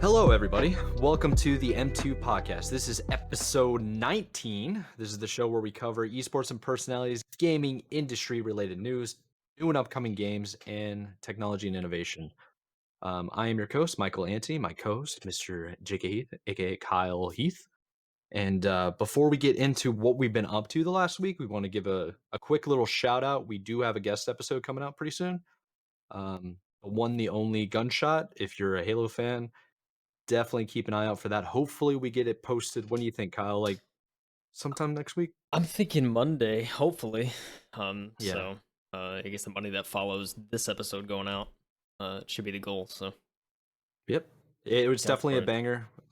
Hello, everybody. Welcome to the M2 podcast. This is episode 19. This is the show where we cover esports and personalities, gaming industry related news, new and upcoming games, and technology and innovation. I am your host, Michael Antony, my co-host, Mr. J.K. Heath, aka Kyle Heath. And before we get into what we've been up to the last week, we want to give a quick little shout out. We do have a guest episode coming out pretty soon. The one, the only Gunshot. If you're a Halo fan, definitely keep an eye out for that. Hopefully, we get it posted. When do you think, Kyle? Like sometime next week? I'm thinking Monday, hopefully. Yeah. I guess the Monday that follows this episode going out, should be the goal. So Yep. It was look out definitely for a it.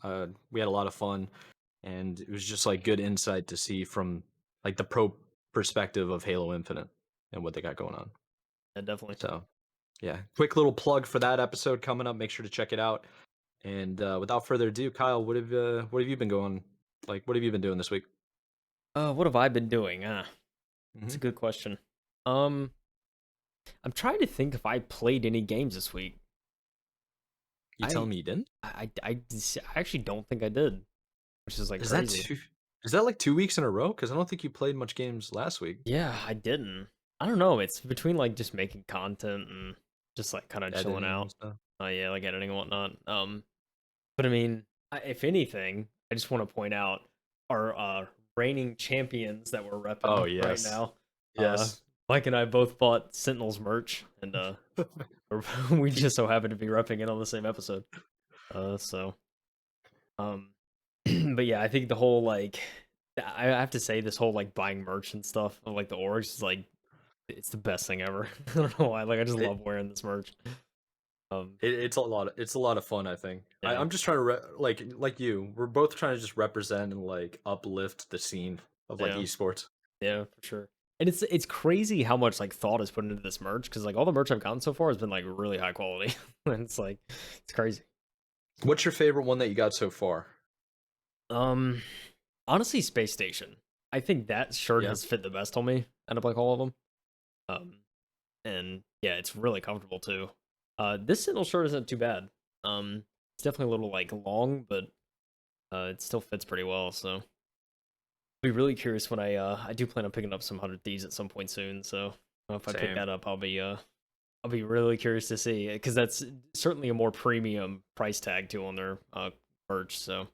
banger. We had a lot of fun, and it was just like good insight to see from like the pro perspective of Halo Infinite and what they got going on. Yeah, definitely. So, yeah, quick little plug for that episode coming up. Make sure to check it out. And without further ado, Kyle, what have you been going? Like, what have you been doing this week? What have I been doing? It's Hmm. a good question. Um, I'm trying to think if I played any games this week. You telling I, me you didn't? I actually don't think I did, which is like Is that crazy. two? Is that like 2 weeks in a row? Because I don't think you played much games last week. Yeah, I didn't. I don't know. It's between like just making content and just like kind of chilling Editing and out. stuff. Yeah, like editing and whatnot. But I mean, if anything, I just want to point out our reigning champions that we're Oh, repping right yes. now. Uh, Yes. Mike and I both bought Sentinels merch, and we Keep just so happen to be repping it on the same episode. So um, but yeah, I think the whole like, I have to say, this whole like buying merch and stuff of like the orgs is like, it's the best thing ever. I don't know why. Like, I just it, love wearing this merch. Um, it's a lot of fun, I think. yeah. I'm just trying to like you. We're both trying to just represent and like uplift the scene of like Yeah. esports. Yeah, for sure. And it's crazy how much like thought is put into this merch because like all the merch I've gotten so far has been like really high quality. And it's like it's crazy. What's your favorite one that you got so far? Um Honestly, Space Station. I think that shirt Yeah. has fit the best on me out of like all of them. Um and yeah, it's really comfortable too. This Sentinel shirt isn't too bad. It's definitely a little like long, but it still fits pretty well, so be really curious when I do plan on picking up some 100 Thieves at some point soon. So if I pick Same. that up, I'll be really curious to see because that's certainly a more premium price tag too on their merch. So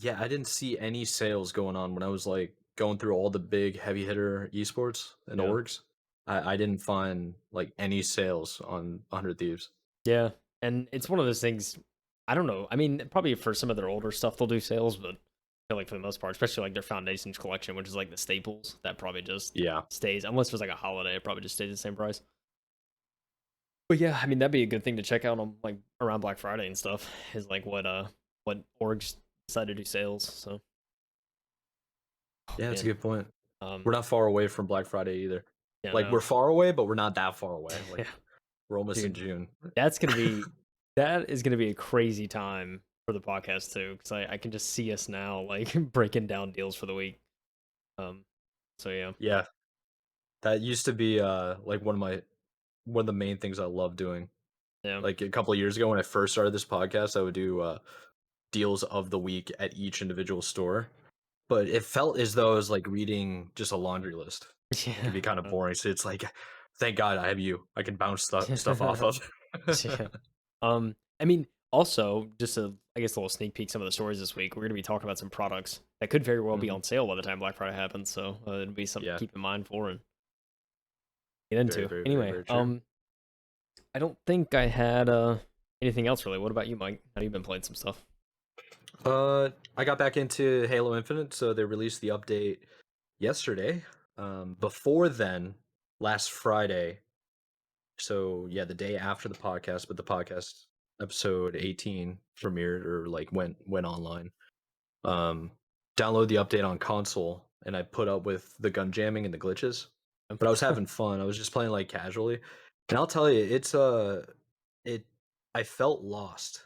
Yeah, I didn't see any sales going on when I was like going through all the big heavy hitter esports and yeah, orgs. I didn't find like any sales on 100 Thieves. yeah, and it's one of those things. I don't know. I mean, probably for some of their older stuff they'll do sales, but I feel like for the most part, especially like their Foundations collection, which is like the staples, that probably just Yeah. stays. Unless there's like a holiday, it probably just stays the same price. But yeah, I mean that'd be a good thing to check out on like around Black Friday and stuff. Is like what orgs decide to do sales. So oh Yeah, that's a man, good point. um We're not far away from Black Friday either. yeah Like we're no far away, but we're not that far away. yeah Like we're almost in dude, June. that's gonna be that is gonna be a crazy time for the podcast too because I can just see us now like breaking down deals for the week. Um, so yeah, Yeah, that used to be like one of the main things I love doing. yeah, Like a couple of years ago when I first started this podcast, I would do deals of the week at each individual store. But it felt as though I was like reading just a laundry list. It could yeah. be kind of boring. So it's like, thank God I have you. I can bounce stuff off Uh, of. yeah. I mean, also, just a, I guess, a little sneak peek some of the stories this week. We're going to be talking about some products that could very well be Mhm. on sale by the time Black Friday happens. So it'd be something to Yeah, keep in mind for and get very, into. very, very, Anyway, very true. I don't think I had anything else really. What about you, Mike? Have you been playing some stuff? I got back into Halo Infinite, so they released the update yesterday. Before then, last Friday, so yeah, the day after the podcast, but the podcast episode 18 premiered or like went online. Um, download the update on console, and I put up with the gun jamming and the glitches. But I was having fun. I was just playing like casually, and I'll tell you, it. I felt lost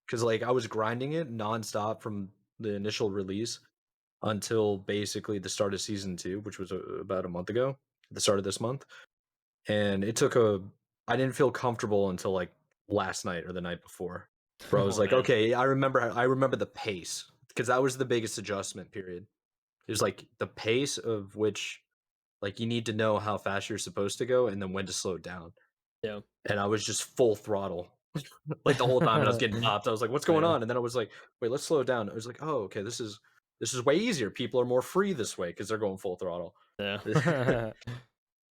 because like I was grinding it nonstop from the initial release until basically the start of season two, which was about a month ago, the start of this month, and it took a. I didn't feel comfortable until like last night or the night before. Bro, I was Oh like, man. okay, I remember the pace because that was the biggest adjustment period. It was like the pace of which like you need to know how fast you're supposed to go and then when to slow it down. Yeah. And I was just full throttle like the whole time and I was getting popped. I was like, what's going Yeah. on? And then I was like, wait, let's slow it down. I was like, oh, okay, this is way easier. People are more free this way because they're going full throttle. Yeah.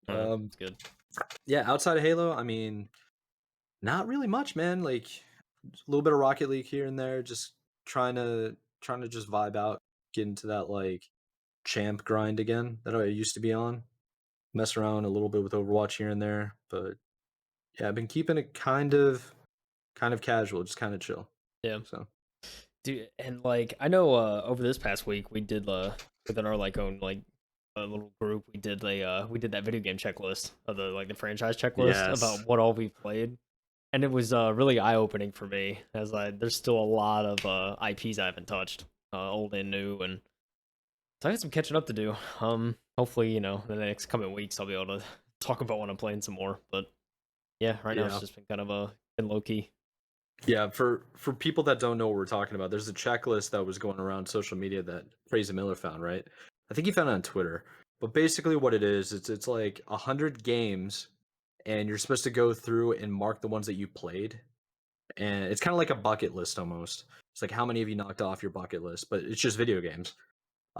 um It's good. yeah, outside of Halo, I mean, not really much, man. Like a little bit of Rocket League here and there, just trying to just vibe out, get into that like champ grind again that I used to be on. Mess around a little bit with Overwatch here and there, but yeah, I've been keeping it kind of casual, just kind of chill. Yeah. So Dude, and like I know over this past week we did within our like own like little group we did that video game checklist of the franchise checklist yes, about what all we played. And it was really eye opening for me as there's still a lot of IPs I haven't touched, old and new, and so I got some catching up to do. Hopefully, in the next coming weeks I'll be able to talk about when I'm playing some more. But yeah, right now it's yeah, just been kind of been low key. yeah. For people that don't know what we're talking about, there's a checklist that was going around social media that Crazy Miller found. Right, I think he found it on Twitter. But basically, what it is, it's like 100 games, and you're supposed to go through and mark the ones that you played, and it's kind of like a bucket list almost. It's like how many have you knocked off your bucket list, but it's just video games.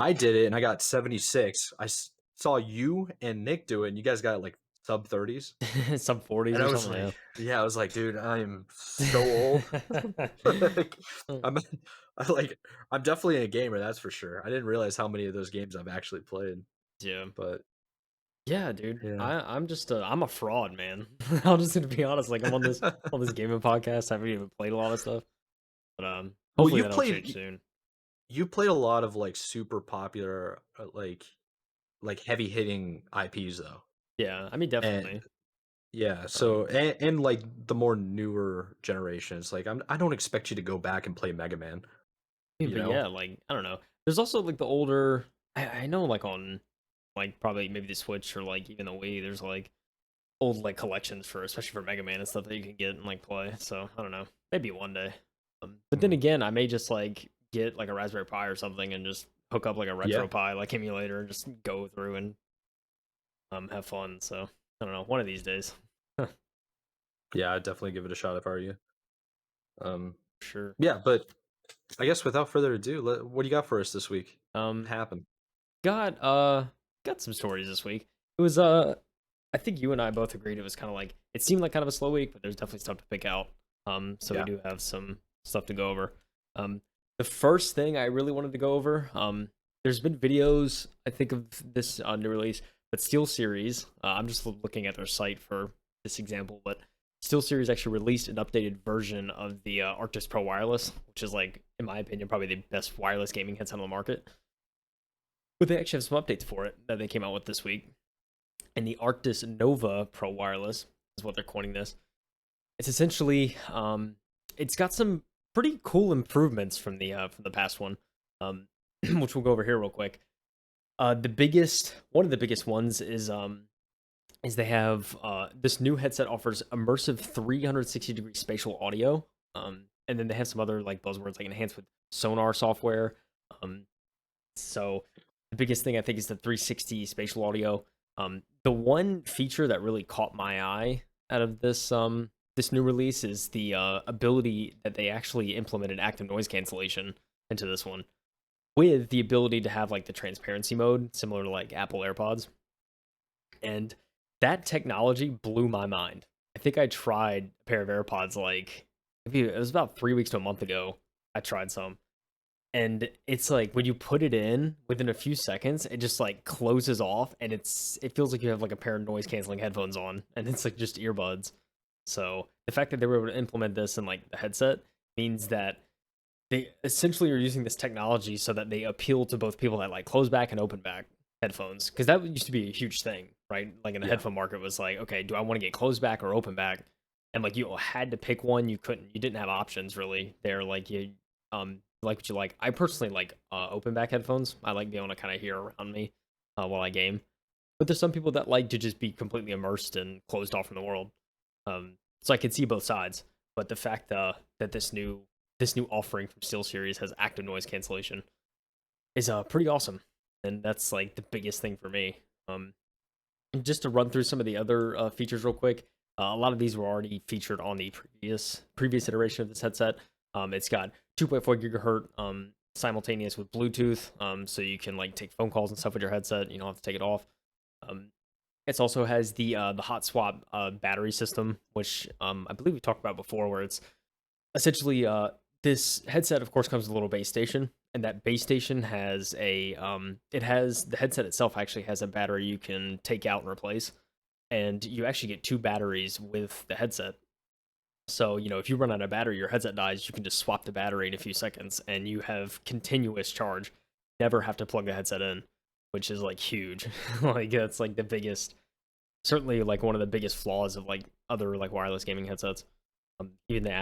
I did it and I got 76. Saw you and Nick do it, and you guys got like sub 30s. Sub 40s And I or was something. like, Yeah. yeah, I was like, dude, I am so old. like, I'm, I like, I'm definitely a gamer, that's for sure. I didn't realize how many of those games I've actually played, Yeah. but Yeah, dude. yeah. I'm just I'm a fraud, man. I'm just gonna be honest. Like I'm on this gaming podcast. I haven't even played a lot of stuff, but Well, hopefully that'll change soon. you played a lot of like super popular, like heavy hitting IPs though, Yeah, I mean and definitely. yeah, Um, so and like the more newer generations, like I don't expect you to go back and play Mega Man, you but know? yeah, like I don't know. There's also like the older. I know like on like probably maybe the Switch or like even the Wii. There's like old like collections for especially for Mega Man and stuff that you can get and like play. So I don't know. Maybe one day. But then Mhm. again, I may just like get like a Raspberry Pi or something and just hook up like a Yeah, RetroPie like emulator and just go through and have fun. So I don't know. One of these days, yeah, I'd definitely give it a shot if I were you. Um, sure. yeah, but I guess without further ado, what do you got for us this week? What Um, happened? got got some stories this week. It was I think you and I both agreed it was kind of like it seemed like kind of a slow week, but there's definitely stuff to pick out. So we Yeah, do have some stuff to go over. The first thing I really wanted to go over, there's been videos I think of this new release, but SteelSeries. I'm just looking at their site for this example, but SteelSeries actually released an updated version of the Arctis Pro Wireless, which is like, in my opinion, probably the best wireless gaming headset on the market. But they actually have some updates for it that they came out with this week. And the Arctis Nova Pro Wireless is what they're coining this. It's essentially it's got some pretty cool improvements from the past one, which we'll go over here real quick. One of the biggest ones is they have this new headset offers immersive 360-degree spatial audio, and then they have some other like buzzwords like enhanced with sonar software. Um, so the biggest thing I think is the 360 spatial audio. The one feature that really caught my eye out of this new release is the ability that they actually implemented active noise cancellation into this one, with the ability to have like the transparency mode similar to like Apple AirPods. And that technology blew my mind. I think I tried a pair of AirPods like maybe it was about 3 weeks to a month ago. I tried some, and it's like when you put it in within a few seconds it just like closes off, and it feels like you have like a pair of noise canceling headphones on, and it's like just earbuds. So the fact that they were able to implement this in like the headset means that they essentially are using this technology so that they appeal to both people that like close back and open back headphones, because that used to be a huge thing, right? Like in the yeah, headphone market was like, okay, do I want to get closed back or open back? And like you had to pick one. You didn't have options really there. Like you like what you like. I personally like open back headphones. I like being able to kind of hear around me while I game. But there's some people that like to just be completely immersed and closed off from the world. So I can see both sides. but the fact that this new offering from SteelSeries has active noise cancellation is pretty awesome, and that's like the biggest thing for me. Just to run through some of the other features real quick. A lot of these were already featured on the previous iteration of this headset. It's got 2.4 gigahertz simultaneous with Bluetooth, so you can like take phone calls and stuff with your headset. You don't have to take it off. Um, it also has the hot swap battery system, which I believe we talked about before, where it's essentially this headset, of course, comes with a little base station, and that base station has it has the headset itself actually has a battery you can take out and replace, and you actually get two batteries with the headset. So, if you run out of battery, your headset dies, you can just swap the battery in a few seconds and you have continuous charge. Never have to plug the headset in, which is like huge. Like that's like the biggest, certainly like one of the biggest flaws of like other like wireless gaming headsets. Even the the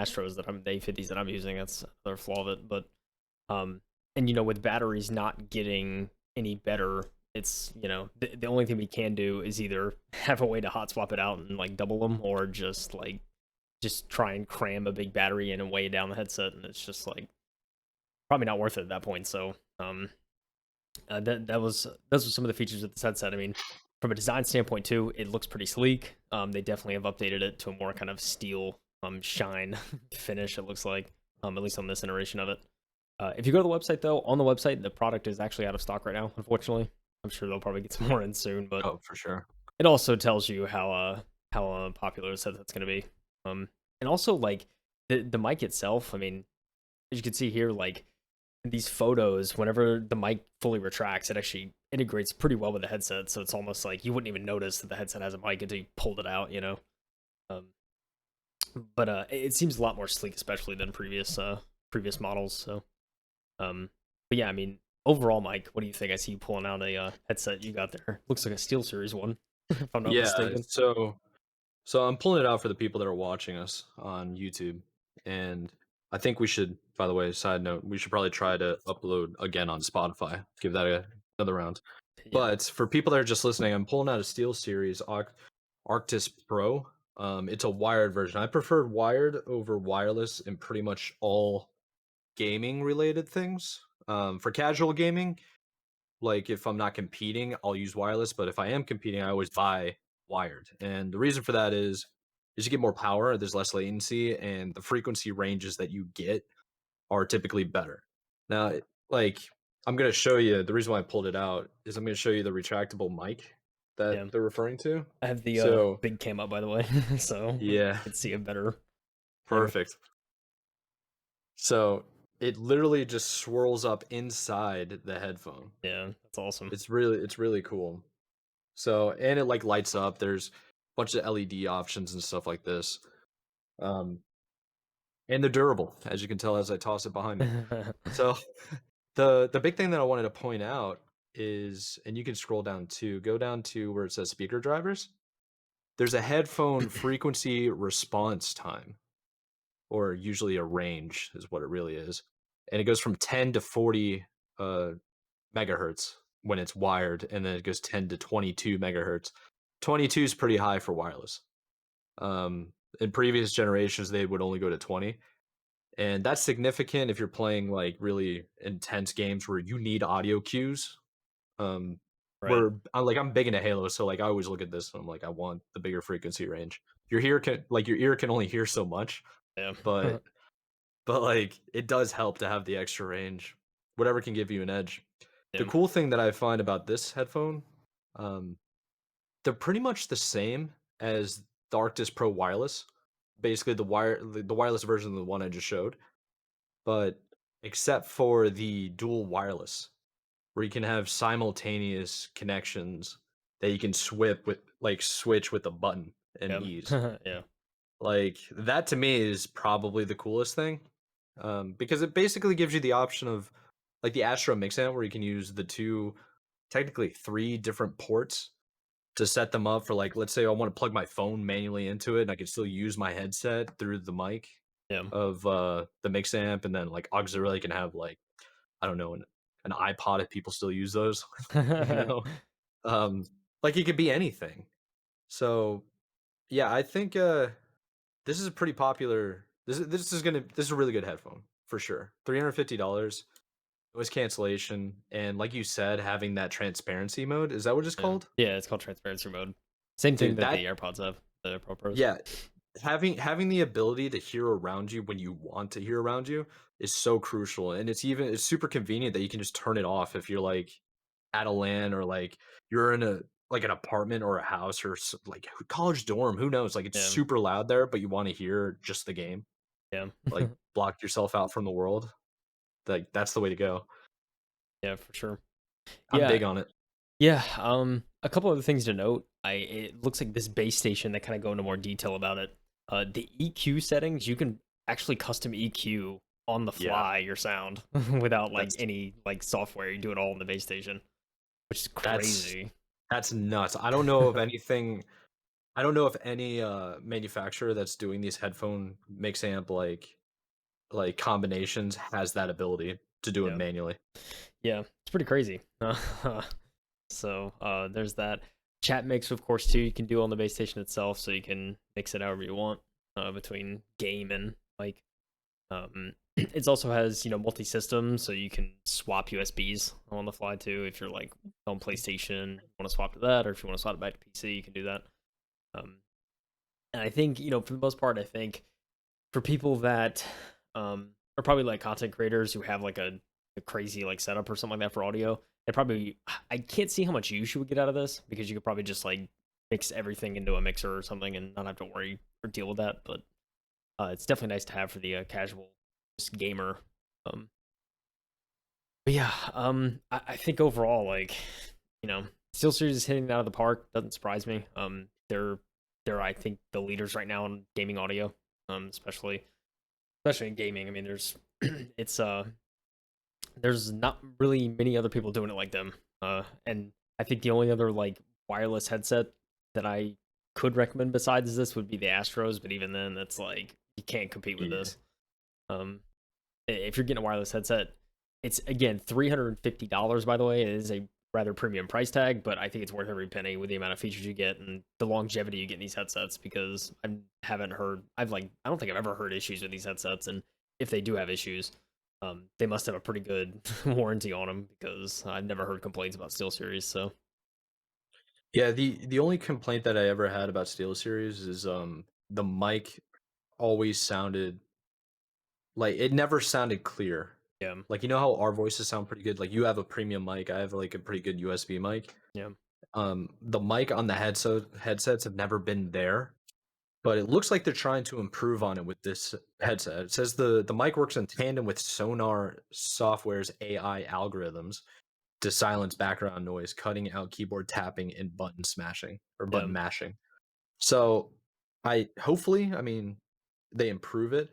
A50s that I'm using, that's another flaw of it. But and with batteries not getting any better, it's the only thing we can do is either have a way to hot swap it out and like double them, or just try and cram a big battery in and weigh down the headset, and it's just like probably not worth it at that point. So those were some of the features of this headset. I mean, from a design standpoint too, it looks pretty sleek. They definitely have updated it to a more kind of steel shine finish, it looks like, at least on this iteration of it. If you go to the website though, on the website the product is actually out of stock right now, unfortunately. I'm sure they'll probably get some more in soon, but Oh, for sure. it also tells you how popular this headset's going to be. And also like the mic itself. I mean, as you can see here, like these photos, whenever the mic fully retracts, it actually integrates pretty well with the headset. So it's almost like you wouldn't even notice that the headset has a mic until you pulled it out. Um, but it seems a lot more sleek, especially than previous models. So, but yeah, I mean, overall, Mike, what do you think? I see you pulling out a headset you got there. Looks like a SteelSeries one, if I'm not Yeah, mistaken. so I'm pulling it out for the people that are watching us on YouTube, and I think we should. By the way, side note, we should probably try to upload again on Spotify. Give that another round. Yeah, But for people that are just listening, I'm pulling out a SteelSeries Arctis Pro. It's a wired version. I prefer wired over wireless in pretty much all gaming related things. For casual gaming, like if I'm not competing, I'll use wireless. But if I am competing, I always buy wired. And the reason for that is you get more power, there's less latency, and the frequency ranges that you get are typically better. Now, like I'm gonna show you the reason why I pulled it out is I'm gonna show you the retractable mic that yeah. they're referring to. I have the So big cam up, by the way, so you yeah, can see it better there. perfect. So it literally just swirls up inside the headphone. Yeah, that's awesome. It's really cool. So and it like lights up. There's a bunch of LED options and stuff like this. Um, and they're durable, as you can tell as I toss it behind me. So the big thing that I wanted to point out is, and you can scroll down too, go down to where it says speaker drivers. There's a headphone frequency response time, or usually a range is what it really is. And it goes from 10 to 40 uh, megahertz when it's wired, and then it goes 10 to 22 megahertz. 22 is pretty high for wireless. In previous generations, they would only go to 20. And that's significant if you're playing like really intense games where you need audio cues. Right. Where I'm big into Halo, so like I always look at this and I'm like, I want the bigger frequency range. Your ear can only hear so much, Yeah. but like it does help to have the extra range. Whatever can give you an edge. The Yeah. cool thing that I find about this headphone, um, they're pretty much the same as the Arctis Pro Wireless. Basically, the wireless version of the one I just showed, but except for the dual wireless, where you can have simultaneous connections that you can switch with a button and Yeah. ease. Yeah. Like that to me is probably the coolest thing, because it basically gives you the option of like the Astro Mix Amp, where you can use the two, technically three different ports to set them up for like, let's say I want to plug my phone manually into it, and I can still use my headset through the mic Yeah. of the Mix Amp, and then like auxiliary can have like I don't know an iPod if people still use those, you know, um, like it could be anything. So yeah, I think this is a pretty popular This is a really good headphone for sure. $350, noise cancellation, and like you said, having that transparency mode. Is that what it's Yeah, called? yeah, it's called transparency mode. Same thing Dude, that the that AirPods have, the Pro Pros. yeah, having the ability to hear around you when you want to hear around you is so crucial, and it's super convenient that you can just turn it off if you're like at a LAN or like you're in a like an apartment or a house or like college dorm. Who knows? Like it's Yeah, super loud there, but you want to hear just the game. yeah, Like block yourself out from the world. Like that's the way to go. yeah, for sure. I'm Yeah, big on it. yeah. A couple other things to note. It looks like this base station that kind of go into more detail about it. The EQ settings, you can actually custom EQ on the Yeah, fly your sound without like that's any like software. You do it all in the base station, which is that's crazy. that's nuts. I don't know of anything. I don't know if any manufacturer that's doing these headphone mix amp like combinations has that ability to do it Yeah, manually. yeah, it's pretty crazy. So there's that. Chat mix, of course, too. You can do on the base station itself, so you can mix it however you want between game and like. It also has multi-system, so you can swap USBs on the fly too. If you're like on PlayStation, want to swap to that, or if you want to swap it back to PC, you can do that. Um, and I think for the most part, I think for people that are probably like content creators who have like a crazy like setup or something like that for audio, it probably I can't see how much use you would get out of this because you could probably just like mix everything into a mixer or something and not have to worry or deal with that. But it's definitely nice to have for the casual just gamer. Um, but yeah, I think overall, like SteelSeries is hitting it out of the park. Doesn't surprise me. They're I think the leaders right now in gaming audio, especially in gaming. I mean, it's there's not really many other people doing it like them. And I think the only other like wireless headset that I could recommend besides this would be the Astros, but even then, that's like you can't compete with Yeah. this. Um, if you're getting a wireless headset, it's again $350. By the way, it is a rather premium price tag, but I think it's worth every penny with the amount of features you get and the longevity you get in these headsets. Because I don't think I've ever heard issues with these headsets, and if they do have issues, they must have a pretty good warranty on them because I've never heard complaints about SteelSeries. So Yeah, the only complaint that I ever had about SteelSeries is the mic always sounded like it never sounded clear. yeah, Like you know how our voices sound pretty good? Like you have a premium mic, I have like a pretty good USB mic. yeah, The mic on the headsets have never been there, but it looks like they're trying to improve on it with this headset. It says the mic works in tandem with Sonar Software's AI algorithms to silence background noise, cutting out keyboard tapping and button smashing or yeah, button mashing. So I mean, they improve it,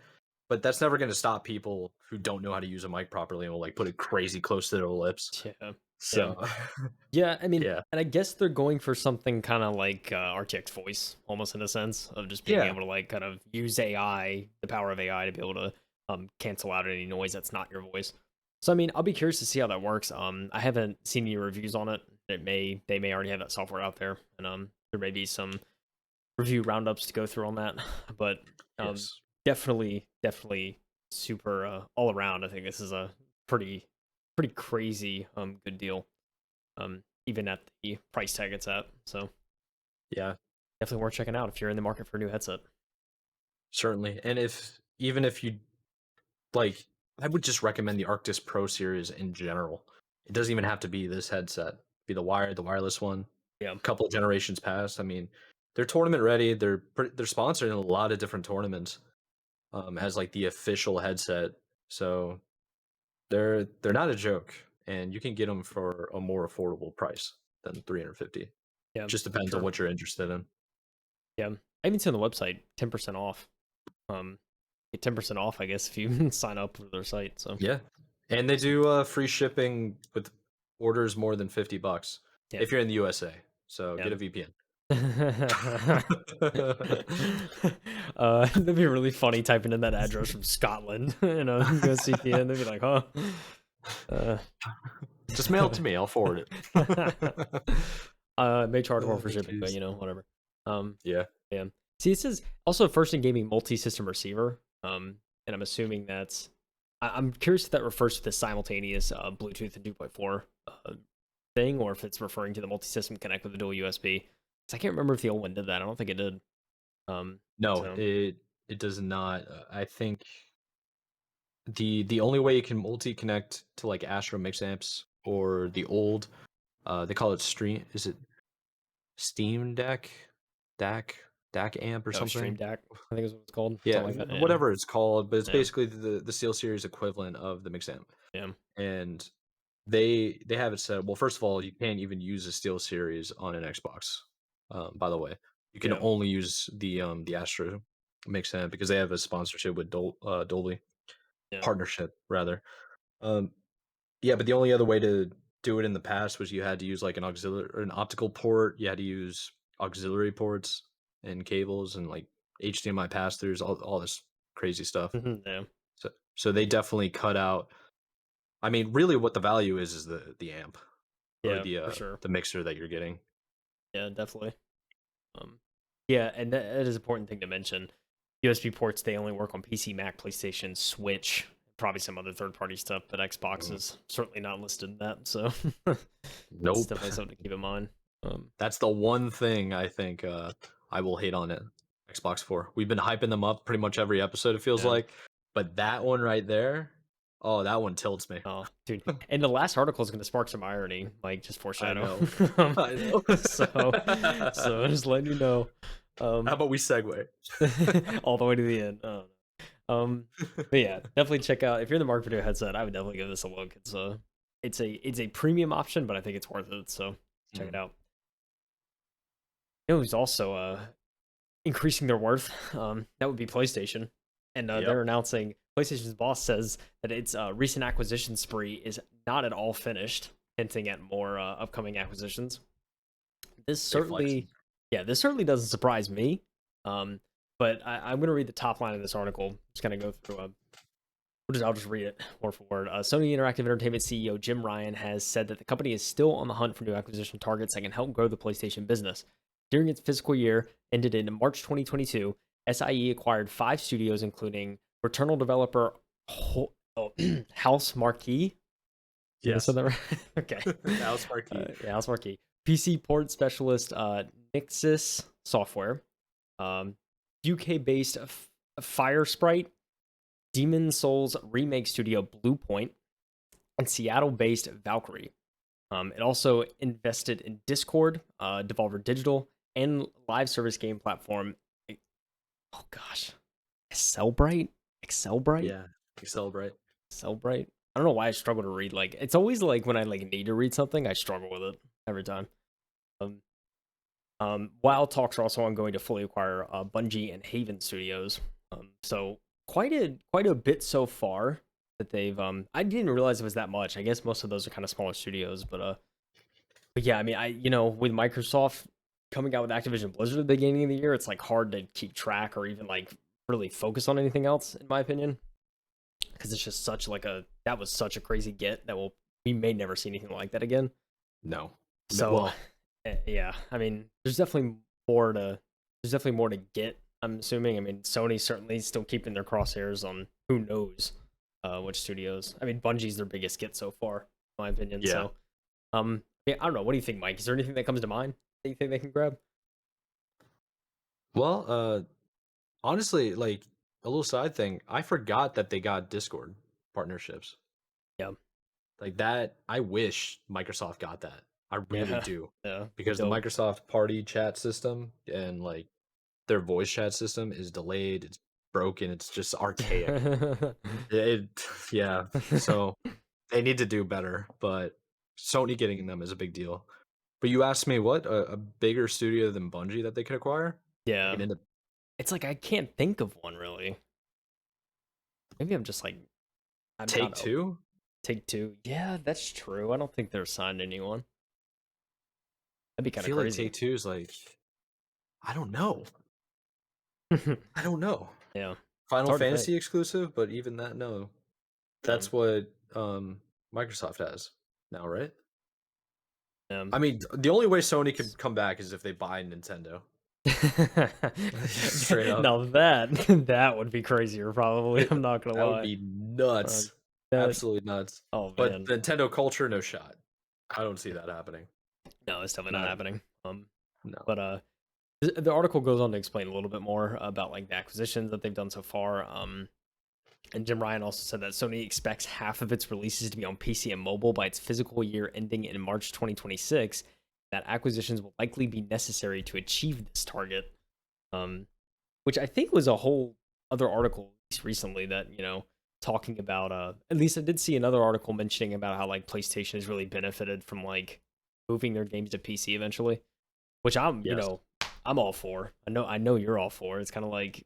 but that's never going to stop people who don't know how to use a mic properly and will like put it crazy close to their lips. yeah, yeah. So Yeah, I mean, yeah, and I guess they're going for something kind of like RTX voice, almost in a sense of just being yeah, able to like kind of use AI, the power of AI, to be able to cancel out any noise that's not your voice. So I mean, I'll be curious to see how that works. I haven't seen any reviews on it. They may already have that software out there, and there may be some review roundups to go through on that. But yes, definitely super all around. I think this is a pretty crazy good deal. Even at the price tag it's at. So yeah, definitely worth checking out if you're in the market for a new headset. certainly. And if even if you like, I would just recommend the Arctis Pro series in general. It doesn't even have to be this headset. Be the wired, the wireless one. Yeah, A couple of generations past. I mean, they're tournament ready. They're sponsored in a lot of different tournaments as like the official headset. So they're not a joke, and you can get them for a more affordable price than 350. yeah, Just for depends on sure. what you're interested in. Yeah, I even see on the website 10% off. Get 10% off, I guess, if you sign up for their site. So Yeah, and they do free shipping with orders more than $50 yeah, if you're in the USA. So yeah. get a VPN. That'd be really funny typing in that address from Scotland, go CPN. They'd be like, huh? Uh, Just mail it to me. I'll forward it. may charge more Oh, for shipping, but jeez. whatever. Um, Yeah. yeah. See, this is also first in gaming multi-system receiver. And I'm assuming that's. I'm curious if that refers to the simultaneous Bluetooth and 2.4 thing, or if it's referring to the multi-system connect with the dual USB. 'Cause I can't remember if the old one did that. I don't think it did. No, So it does not. I think the only way you can multi-connect to like Astro mix amps or the old they call it stream, is it Steam Deck, DAC, DAC amp or Stream something? Deck, I think is what it's called, Yeah, something like that. Yeah, whatever it's called, but it's yeah, basically the SteelSeries equivalent of the mix amp. yeah. And they have it set. Well, first of all, you can't even use a SteelSeries on an Xbox. By the way, you can Yeah. only use the Astro mix amp because they have a sponsorship with Dolby, Yeah. partnership rather. Um, yeah, but the only other way to do it in the past was you had to use like an auxiliary or an optical port. You had to use auxiliary ports and cables and like HDMI pass-throughs, all this crazy stuff. Yeah. So they definitely cut out. I mean, really, what the value is the amp or Yeah, for sure. the mixer that you're getting. Yeah, definitely. Yeah, and that is an important thing to mention. USB ports, they only work on PC, Mac, PlayStation, Switch, probably some other third-party stuff, but Xbox Mhm. is certainly not listed in that, so that's Nope. definitely something to keep in mind. That's the one thing I think I will hate on it. Xbox 4. We've been hyping them up pretty much every episode. It feels Yeah. like, but that one right there, oh, that one tilts me. Oh, dude. And the last article is going to spark some irony, like just I foreshadow. know. Um, I know. so, so just letting you know. How Um, about we segue? all the way to the end. Oh, no. But yeah, definitely check out if you're in the market for a new headset. I would definitely give this a look. It's a premium option, but I think it's worth it. So check it Mm. out. You know who's also increasing their worth? That would be PlayStation, and they're Yep. announcing. PlayStation's boss says that its recent acquisition spree is not at all finished, hinting at more upcoming acquisitions. This They flexing. certainly, yeah, this certainly doesn't surprise me. Um, but I'm going to read the top line of this article. Just kind of go through. I'll just read it word for word. Sony Interactive Entertainment CEO Jim Ryan has said that the company is still on the hunt for new acquisition targets that can help grow the PlayStation business. During its fiscal year ended in March 2022, SIE acquired 5 studios, including Returnal developer House Marquee. Did I say Yes. that right? Okay. House Marquee. Yeah, House Marquee. PC port specialist Nixis Software, UK-based Fire Sprite, Demon Souls remake studio Bluepoint, and Seattle-based Valkyrie. It also invested in Discord, Devolver Digital, and live service game platform. Oh gosh, Excelbrite, Excelbrite, Yeah. You celebrate. Excelbrite. I don't know why I struggle to read. Like it's always like when I like need to read something, I struggle with it every time. Um, while talks are also ongoing to fully acquire Bungie and Haven Studios. So quite a bit so far that they've. I didn't realize it was that much. I guess most of those are kind of smaller studios, but yeah, I mean, with Microsoft coming out with Activision Blizzard at the beginning of the year, it's like hard to keep track or even like really focus on anything else, in my opinion, because it's just such like a that was such a crazy get that we may never see anything like that again. No. No. So Well, yeah, I mean, there's definitely more to get. I'm assuming. I mean, Sony's certainly still keeping their crosshairs on who knows which studios. I mean, Bungie's their biggest get so far, in my opinion. yeah. So, yeah, I don't know. What do you think, Mike? Is there anything that comes to mind that you think they can grab? Well, honestly, like a little side thing, I forgot that they got Discord partnerships. Yeah, Like that, I wish Microsoft got that. I really yeah, do. yeah. Be Because the dope. Microsoft party chat system and like their voice chat system is delayed, it's broken, it's just archaic. It yeah. So they need to do better, but Sony getting them is a big deal. But you asked me what a bigger studio than Bungie that they could acquire? Like Yeah, an ind it's like I can't think of one really. Maybe I'm just like I'm Take not Two? Take Two. Yeah, that's true. I don't think they're signed anyone. That'd be I kind of feel like crazy. Take Two is like I don't know. I don't know. Yeah, it's Final hard to think. Fantasy exclusive, but even that, no. Yeah, That's what Microsoft has now, right? yeah. I mean, the only way Sony could come back is if they buy Nintendo. Straight up. Now that that would be crazier, probably. I'm not gonna That would lie. be Uh, nuts. that Absolutely nuts. oh But man, Nintendo culture, no shot. I don't see that happening. no, it's definitely not Not happening. no. But the article goes on to explain a little bit more about like the acquisitions that they've done so far. And Jim Ryan also said that Sony expects half of its releases to be on PC and mobile by its fiscal year ending in March 2026. That acquisitions will likely be necessary to achieve this target. Um, which I think was a whole other article at least recently that, talking about at least I did see another article mentioning about how like PlayStation has really benefited from like moving their games to PC eventually, which Yes. I'm all for. I know you're all for. It's kind of like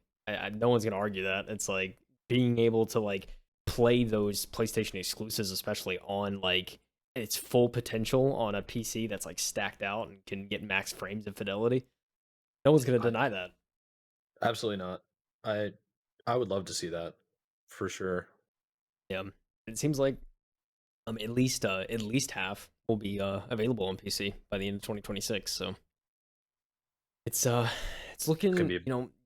no one's gonna argue that. It's like being able to like play those PlayStation exclusives, especially on like its full potential on a PC that's like stacked out and can get max frames of fidelity. No one's gonna I, deny that. absolutely not. I I would love to see that for sure. Yeah, it seems like at least half will be available on PC by the end of 2026. So it's It's gonna looking, be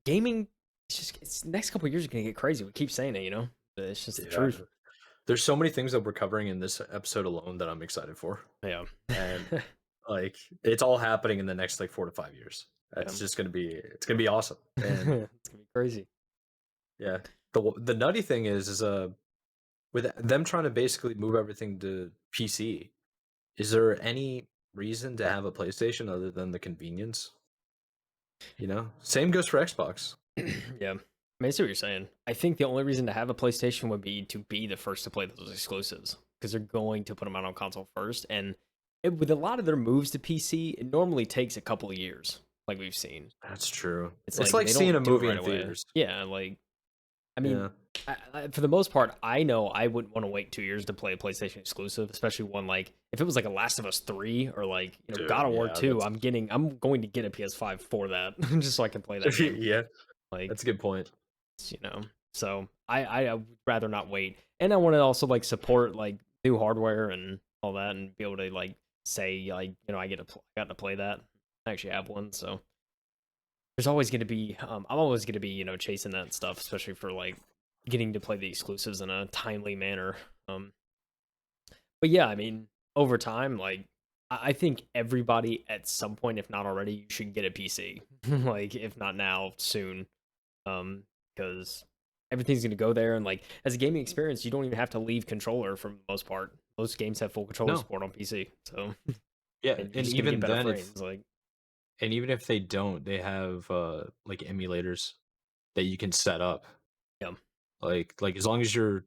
gaming. It's next couple of years are gonna get crazy. We keep saying it, but it's just the yeah. truth. There's so many things that we're covering in this episode alone that I'm excited for. Yeah, And like it's all happening in the next like 4 to 5 years. yeah, That's just gonna be awesome. And it's gonna be crazy. yeah, the nutty thing is with them trying to basically move everything to PC. Is there any reason to have a PlayStation other than the convenience? Same goes for Xbox. Yeah, I see what you're saying. I think the only reason to have a PlayStation would be to be the first to play those exclusives because they're going to put them out on console first. And with a lot of their moves to PC, it normally takes a couple of years, like we've seen. That's true. It's It's like like they seeing a don't do it movie right in away. theaters. Yeah, like I mean, Yeah, for the most part, I know I wouldn't want to wait 2 years to play a PlayStation exclusive, especially one like if it was like a Last of Us 3 or like God dude. of War Yeah, 2. I'm going to get a PS5 for that just so I can play that game. yeah. Like That's a good point. you know, so I would rather not wait, and I want to also like support like new hardware and all that, and be able to like say like I got to play that. I actually have one, so there's always going to be I'm always going to be chasing that stuff, especially for like getting to play the exclusives in a timely manner. But yeah, I mean, over time, like I think everybody at some point, if not already, you should get a PC. Like if not now, soon. Because everything's gonna go there, and like as a gaming experience, you don't even have to leave controller for the most part. Most games have full controller No. support on PC, so Yeah, and you're and just gonna get even better then, frames. Like even if they don't, they have like emulators that you can set up. yeah, Like as long as your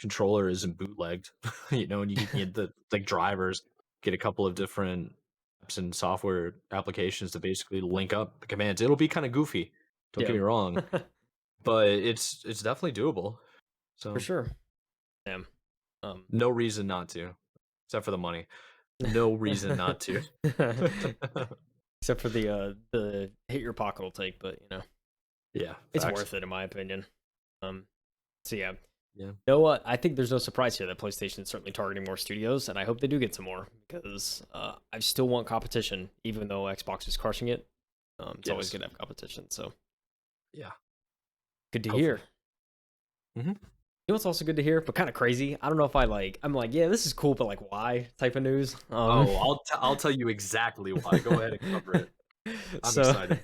controller isn't bootlegged, and you can get the like drivers, get a couple of different apps and software applications to basically link up the commands. It'll be kind of goofy. Don't get yeah, me wrong, but it's definitely doable. for So sure. Yeah. Um. no reason not to, except for the money. No reason not to. Except for the hit your pocket will take, but Yeah, it's facts. worth it in my opinion. Um. So yeah. Yeah. You know what? I think there's no surprise here that PlayStation is certainly targeting more studios, and I hope they do get some more because I still want competition, even though Xbox is crushing it. It's always Yes. good to have competition, so Yeah. good to hear. Hopefully. Hmm. You know what's also good to hear, but kind of crazy? I don't know if I'm like, yeah, this is cool, but like, why? Type of news. Oh, I'll tell you exactly why. Go ahead and cover it. I'm So, excited.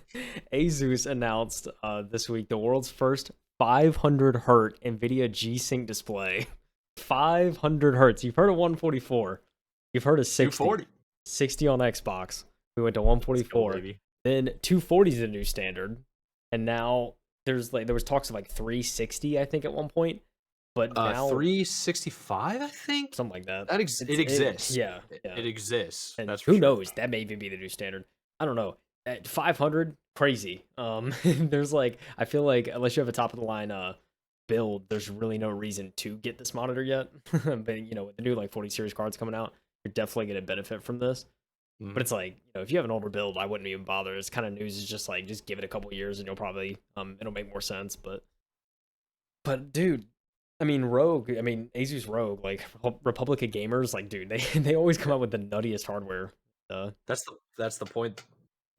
ASUS announced this week the world's first 500 hertz Nvidia G-Sync display. 500 hertz. You've heard of 144. You've heard of 60. 240. 60 on Xbox. We went to Let's go, 144. baby. Then 240 is the new standard, and now there was talks of like 360, I think, at one point, but now 365, I think. something like that. It exists. Yeah, It, yeah. it exists. And That's for who sure. knows? That may even be the new standard. I don't know. At 500, crazy. There's like I feel like unless you have a top of the line build, there's really no reason to get this monitor yet. But with the new like 40 series cards coming out, you're definitely gonna benefit from this. Mhm. But it's like, if you have an older build, I wouldn't even bother. It's kind of news is just like just give it a couple years and you'll probably it'll make more sense. But dude, I mean Asus Rogue, like Republic of Gamers, like dude, they always come out with the nuttiest hardware. That's the point.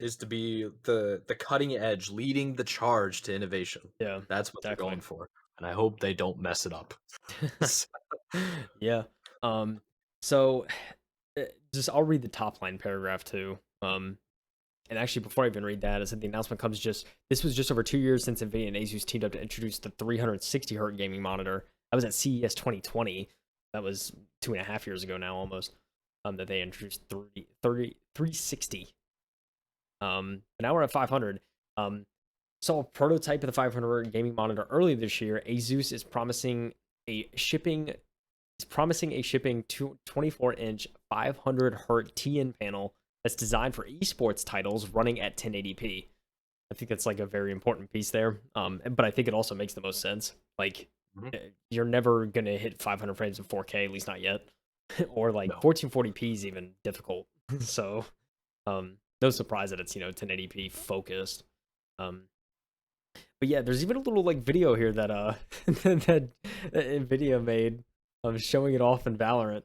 is to be the cutting edge, leading the charge to innovation. Yeah, That's what they're exactly. going for, and I hope they don't mess it up. S Yeah. So just I'll read the top line paragraph too. And actually, before I even read that, I said the announcement comes just. This was just over 2 years since Nvidia and ASUS teamed up to introduce the 360 hertz gaming monitor. That was at CES 2020. That was 2.5 years ago now, almost. That they introduced 360. But now we're at 500. Saw a prototype of the 500 gaming monitor early this year. ASUS is promising a shipping 24-inch 500 hertz TN panel that's designed for esports titles running at 1080p. I think that's like a very important piece there. But I think it also makes the most sense. Like, Mhm. you're never gonna hit 500 frames in 4K, at least not yet, or like No. 1440p is even difficult. So, no surprise that it's 1080p focused. But yeah, there's even a little like video here that that Nvidia made of showing it off in Valorant.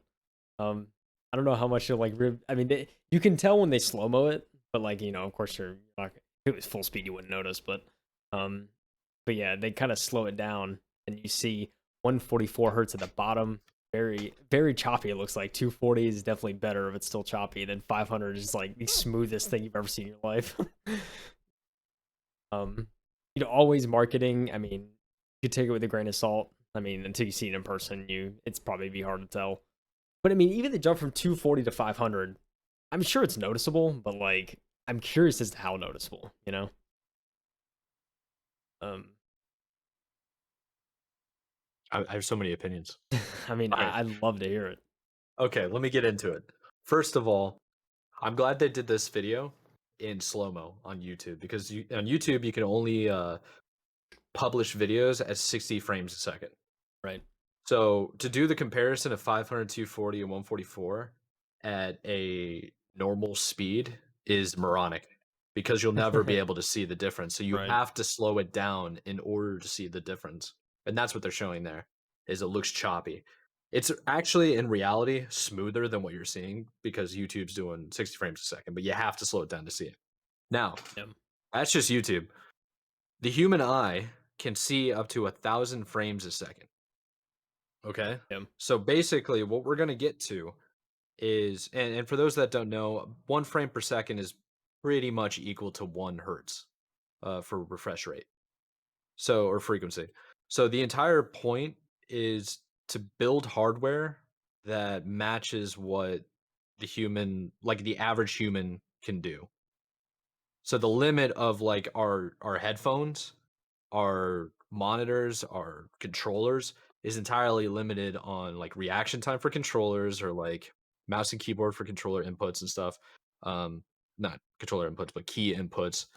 I don't know how much you're like. I mean, you can tell when they slow mo it, but like of course you're not. If it was full speed, you wouldn't notice. Um, but yeah, they kind of slow it down, and you see 144 hertz at the bottom. Very very choppy. It looks like 240 is definitely better if it's still choppy. Then 500 is like the smoothest thing you've ever seen in your life. um, always marketing. I mean, you take it with a grain of salt. I mean, until you see it in person, it's probably be hard to tell. But I mean, even the jump from 240 to 500, I'm sure it's noticeable, but like, I'm curious as to how noticeable, Um, I have so many opinions. I mean, All right. I'd love to hear it. Okay, let me get into it. First of all, I'm glad they did this video in slow-mo on YouTube because on YouTube you can only publish videos at 60 frames a second. Right. So to do the comparison of 500, 240, and 144 at a normal speed is moronic because you'll never be able to see the difference. So you Right. have to slow it down in order to see the difference. And that's what they're showing there is it looks choppy. It's actually in reality smoother than what you're seeing because YouTube's doing 60 frames a second, but you have to slow it down to see it. Now, Yeah. that's just YouTube. The human eye can see up to 1,000 frames a second. Okay. Yeah. So basically, what we're going to get to is, and for those that don't know, 1 frame per second is pretty much equal to 1 hertz for refresh rate. So, or frequency. So the entire point is to build hardware that matches what like the average human can do. So the limit of like our headphones, our monitors, our controllers is entirely limited on like reaction time for controllers or like mouse and keyboard for controller inputs and stuff. Not controller inputs, but key inputs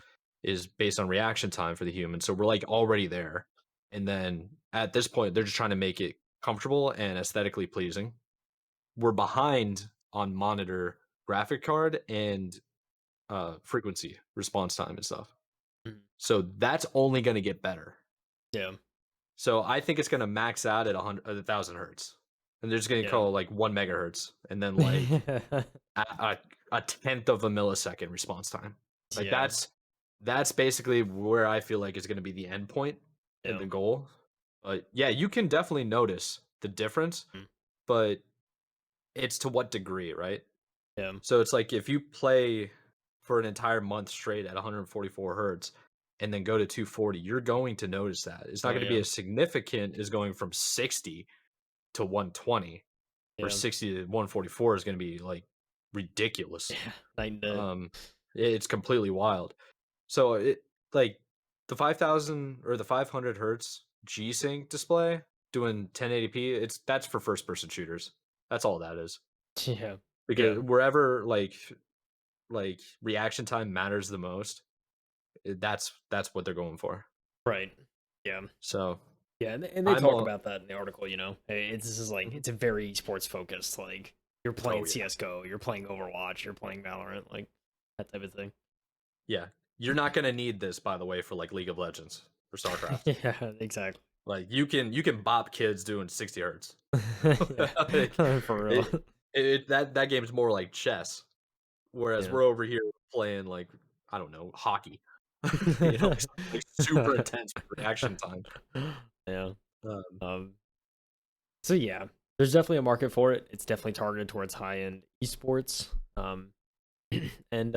is based on reaction time for the human. So we're like already there. And then at this point, they're just trying to make it comfortable and aesthetically pleasing. We're behind on monitor graphic card and frequency response time and stuff. Mhm. So that's only going to get better. Yeah. So I think it's going to max out at 1,000 hertz, and they're just going to Yeah. call it like 1 megahertz, and then like a tenth of a millisecond response time. Like Yeah. that's basically where I feel like is going to be the end point and Yeah. the goal. But yeah, you can definitely notice the difference, Mm. but it's to what degree, right? Yeah. So it's like if you play for an entire month straight at 144 hertz and then go to 240, you're going to notice that. It's not Oh going to be yeah. as significant as going from 60 to 120 or Yeah. 60 to 144 is going to be like ridiculous. Yeah. Night and day. Um it's completely wild. So it like the 5000 or the 500 hertz G-Sync display doing 1080p, that's for first person shooters. That's all that is. Yeah. Yeah. Because wherever like reaction time matters the most, that's what they're going for. Right. Yeah. So Yeah, and they I'm talk a about that in the article. Hey, this is like Mhm. it's a very esports focused. Like you're playing Oh yeah, CS:GO, you're playing Overwatch, you're playing Valorant, like that type of thing. yeah. You're not gonna need this, by the way, for like League of Legends or StarCraft. Yeah, exactly. Like you can bop kids doing 60 hertz. Like, Yeah, for real. it that game's more like chess, whereas Yeah, we're over here playing like I don't know, hockey. You know, like, something, like, super intense reaction time. Yeah. Um, Um, so yeah, there's definitely a market for it. It's definitely targeted towards high-end esports. And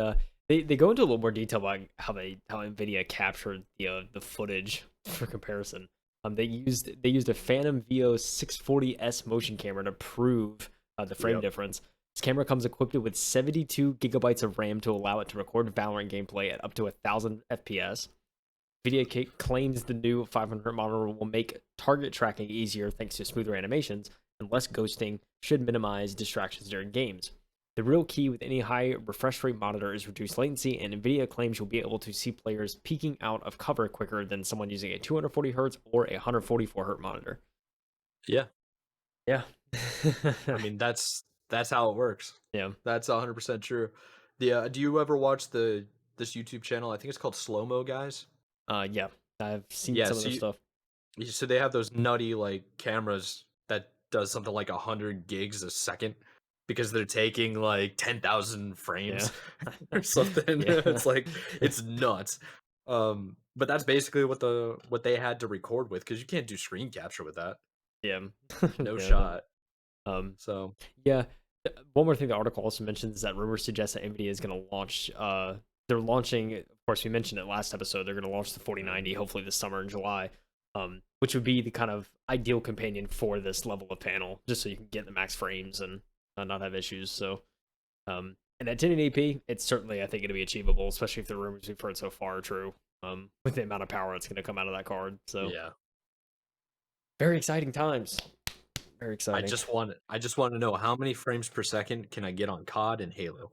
they go into a little more detail about how Nvidia captured the footage for comparison. They used a Phantom VO 640S motion camera to prove the frame yep. difference. This camera comes equipped with 72 gigabytes of RAM to allow it to record Valorant gameplay at up to 1,000 FPS. Nvidia claims the new 500 monitor will make target tracking easier thanks to smoother animations, and less ghosting should minimize distractions during games. The real key with any high refresh rate monitor is reduced latency, and Nvidia claims you'll be able to see players peeking out of cover quicker than someone using a 240Hz or a 144Hz monitor. Yeah. Yeah. I mean, that's how it works. Yeah. That's 100% true. Do you ever watch this YouTube channel? I think it's called Slow Mo Guys. Yeah. I've seen Yeah, some of their stuff. so they have those nutty like cameras that does something like 100 gigs a second because they're taking like 10,000 Yeah. frames or something. Yeah. It's nuts. But that's basically what they had to record with because you can't do screen capture with that. Yeah. No Yeah. No. shot. Um, So Yeah. One more thing the article also mentions is that rumors suggest that NVIDIA is going to launch. They're launching. Of course, we mentioned it last episode. They're going to launch the 4090 hopefully this summer in July, which would be the kind of ideal companion for this level of panel, just so you can get the max frames and not have issues. So, and at 1080p, it's certainly I think going to be achievable, especially if the rumors we've heard so far are true. With the amount of power that's going to come out of that card. So, yeah. very exciting times. Very exciting. I just want to know how many frames per second can I get on COD and Halo?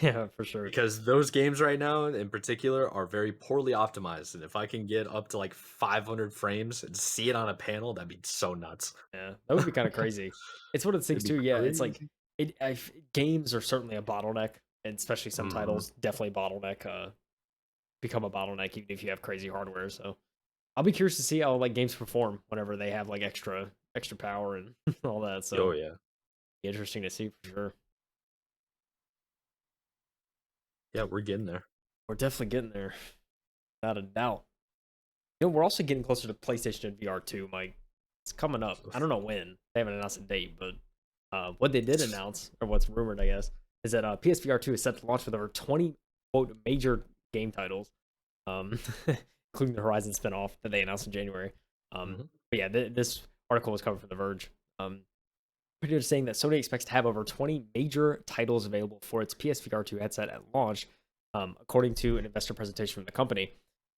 Yeah, for sure. Because those games right now in particular are very poorly optimized, and if I can get up to like 500 frames and see it on a panel, that'd be so nuts. Yeah, that would be kind of crazy. It's one of the things It'd be too. Yeah, it's like crazy. games are certainly a bottleneck, and especially some Mhm. titles definitely bottleneck. Become a bottleneck even if you have crazy hardware. So I'll be curious to see how like games perform whenever they have like extra power and all that. Oh So yeah. interesting to see for sure. Yeah, we're getting there. We're definitely getting there, without a doubt. We're also getting closer to PlayStation and VR2, Mike. It's coming up. I don't know when. They haven't announced a date, but what they did announce, or what's rumored, I guess, is that PSVR2 is set to launch with over 20 quote major game titles, um, including the Horizon spinoff that they announced in January. Mhm. But yeah, this article was covered from The Verge. Pretty much saying that Sony expects to have over 20 major titles available for its PSVR2 headset at launch, according to an investor presentation from the company.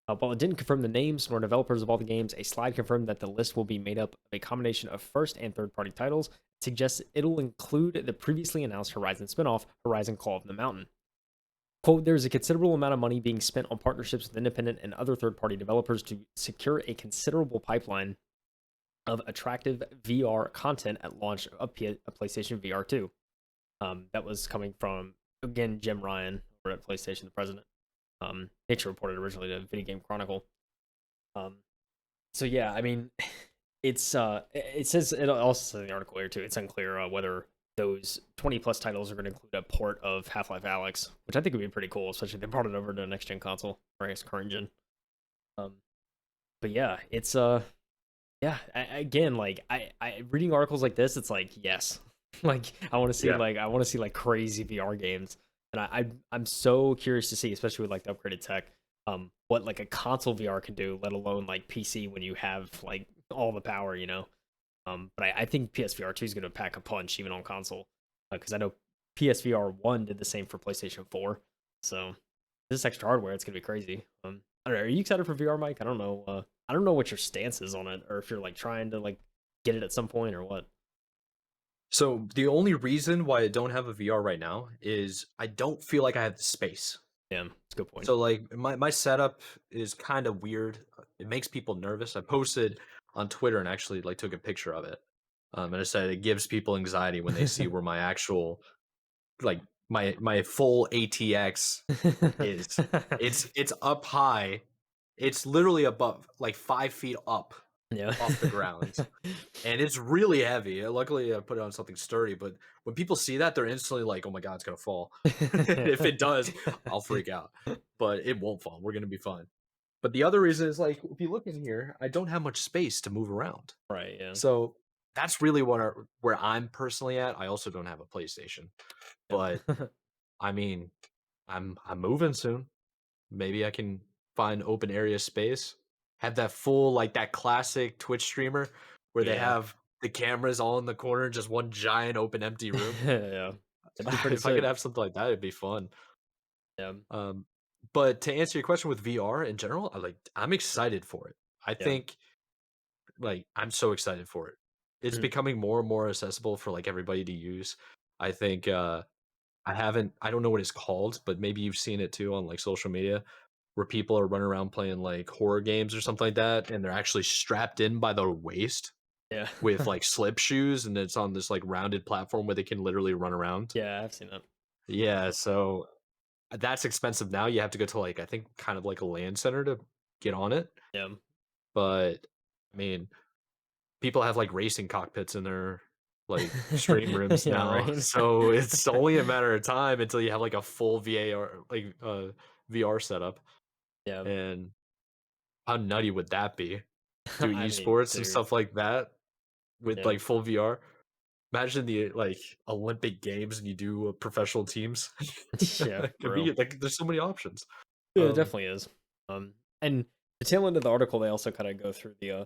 While it didn't confirm the names nor developers of all the games, a slide confirmed that the list will be made up of a combination of first and third party titles. It suggests it'll include the previously announced Horizon spinoff, Horizon Call of the Mountain. Quote, there's a considerable amount of money being spent on partnerships with independent and other third party developers to secure a considerable pipeline of attractive VR content at launch of PlayStation VR2. That was coming from, again, Jim Ryan over at PlayStation, the president. Nature reported originally to Video Game Chronicle. So yeah, I mean, it's it says it also says in the article here too. It's unclear whether those 20 plus titles are going to include a port of Half-Life Alyx, which I think would be pretty cool, especially if they brought it over to a next gen console or I guess current gen. Um, but yeah, it's yeah. Again, like I reading articles like this, it's like yes, like Yeah. I want to see like crazy VR games, and I'm so curious to see, especially with like the upgraded tech, what like a console VR can do, let alone like PC when you have like all the power, you know. But I think PSVR 2 is going to pack a punch even on console, because I know PSVR 1 did the same for PlayStation 4. So this extra hardware, it's going to be crazy. I don't know. Are you excited for VR, Mike? I don't know. I don't know what your stance is on it, or if you're like trying to like get it at some point or what. So the only reason why I don't have a VR right now is I don't feel like I have the space. Yeah, it's a good point. So like my setup is kind of weird. It makes people nervous. I posted on Twitter and actually like took a picture of it. And I said it gives people anxiety when they see where my actual like my full ATX is. It's up high. It's literally above like 5 feet up. Yeah. off the ground. And it's really heavy. Luckily, I put it on something sturdy, but when people see that, they're instantly like, "Oh my god, it's gonna fall." If it does, I'll freak out, but it won't fall. We're gonna be fine. But the other reason is, like, if you look in here, I don't have much space to move around. Right, yeah. So, that's really where I'm personally at. I also don't have a PlayStation, but, Yeah. I mean, I'm moving soon. Maybe I can find open area space, have that full like that classic Twitch streamer where they Yeah. have the cameras all in the corner, just one giant open empty room. Yeah. That'd be pretty If I could sick. have something like that, it'd be fun. Yeah. Um, but to answer your question with VR in general, I'm excited for it. I Yeah. think I'm so excited for it. It's Mhm. becoming more and more accessible for like everybody to use. I think I don't know what it's called, but maybe you've seen it too on like social media where people are running around playing like horror games or something like that, and they're actually strapped in by the waist Yeah. with like slip shoes, and it's on this like rounded platform where they can literally run around. Yeah, I've seen that. Yeah, so that's expensive now. You have to go to like I think kind of like a land center to get on it. Yeah. But I mean, people have like racing cockpits in their like stream rooms Yeah, now. right. So it's only a matter of time until you have like a full VAR like VR setup. Yeah. And how nutty would that be? Do I mean, esports and dude. stuff like that with Yeah. like full VR. Imagine the like Olympic Games and you do professional teams. Yeah, It for could real. be like there's so many options. Yeah, it Um, definitely is. And the tail end of the article, they also kind of go through the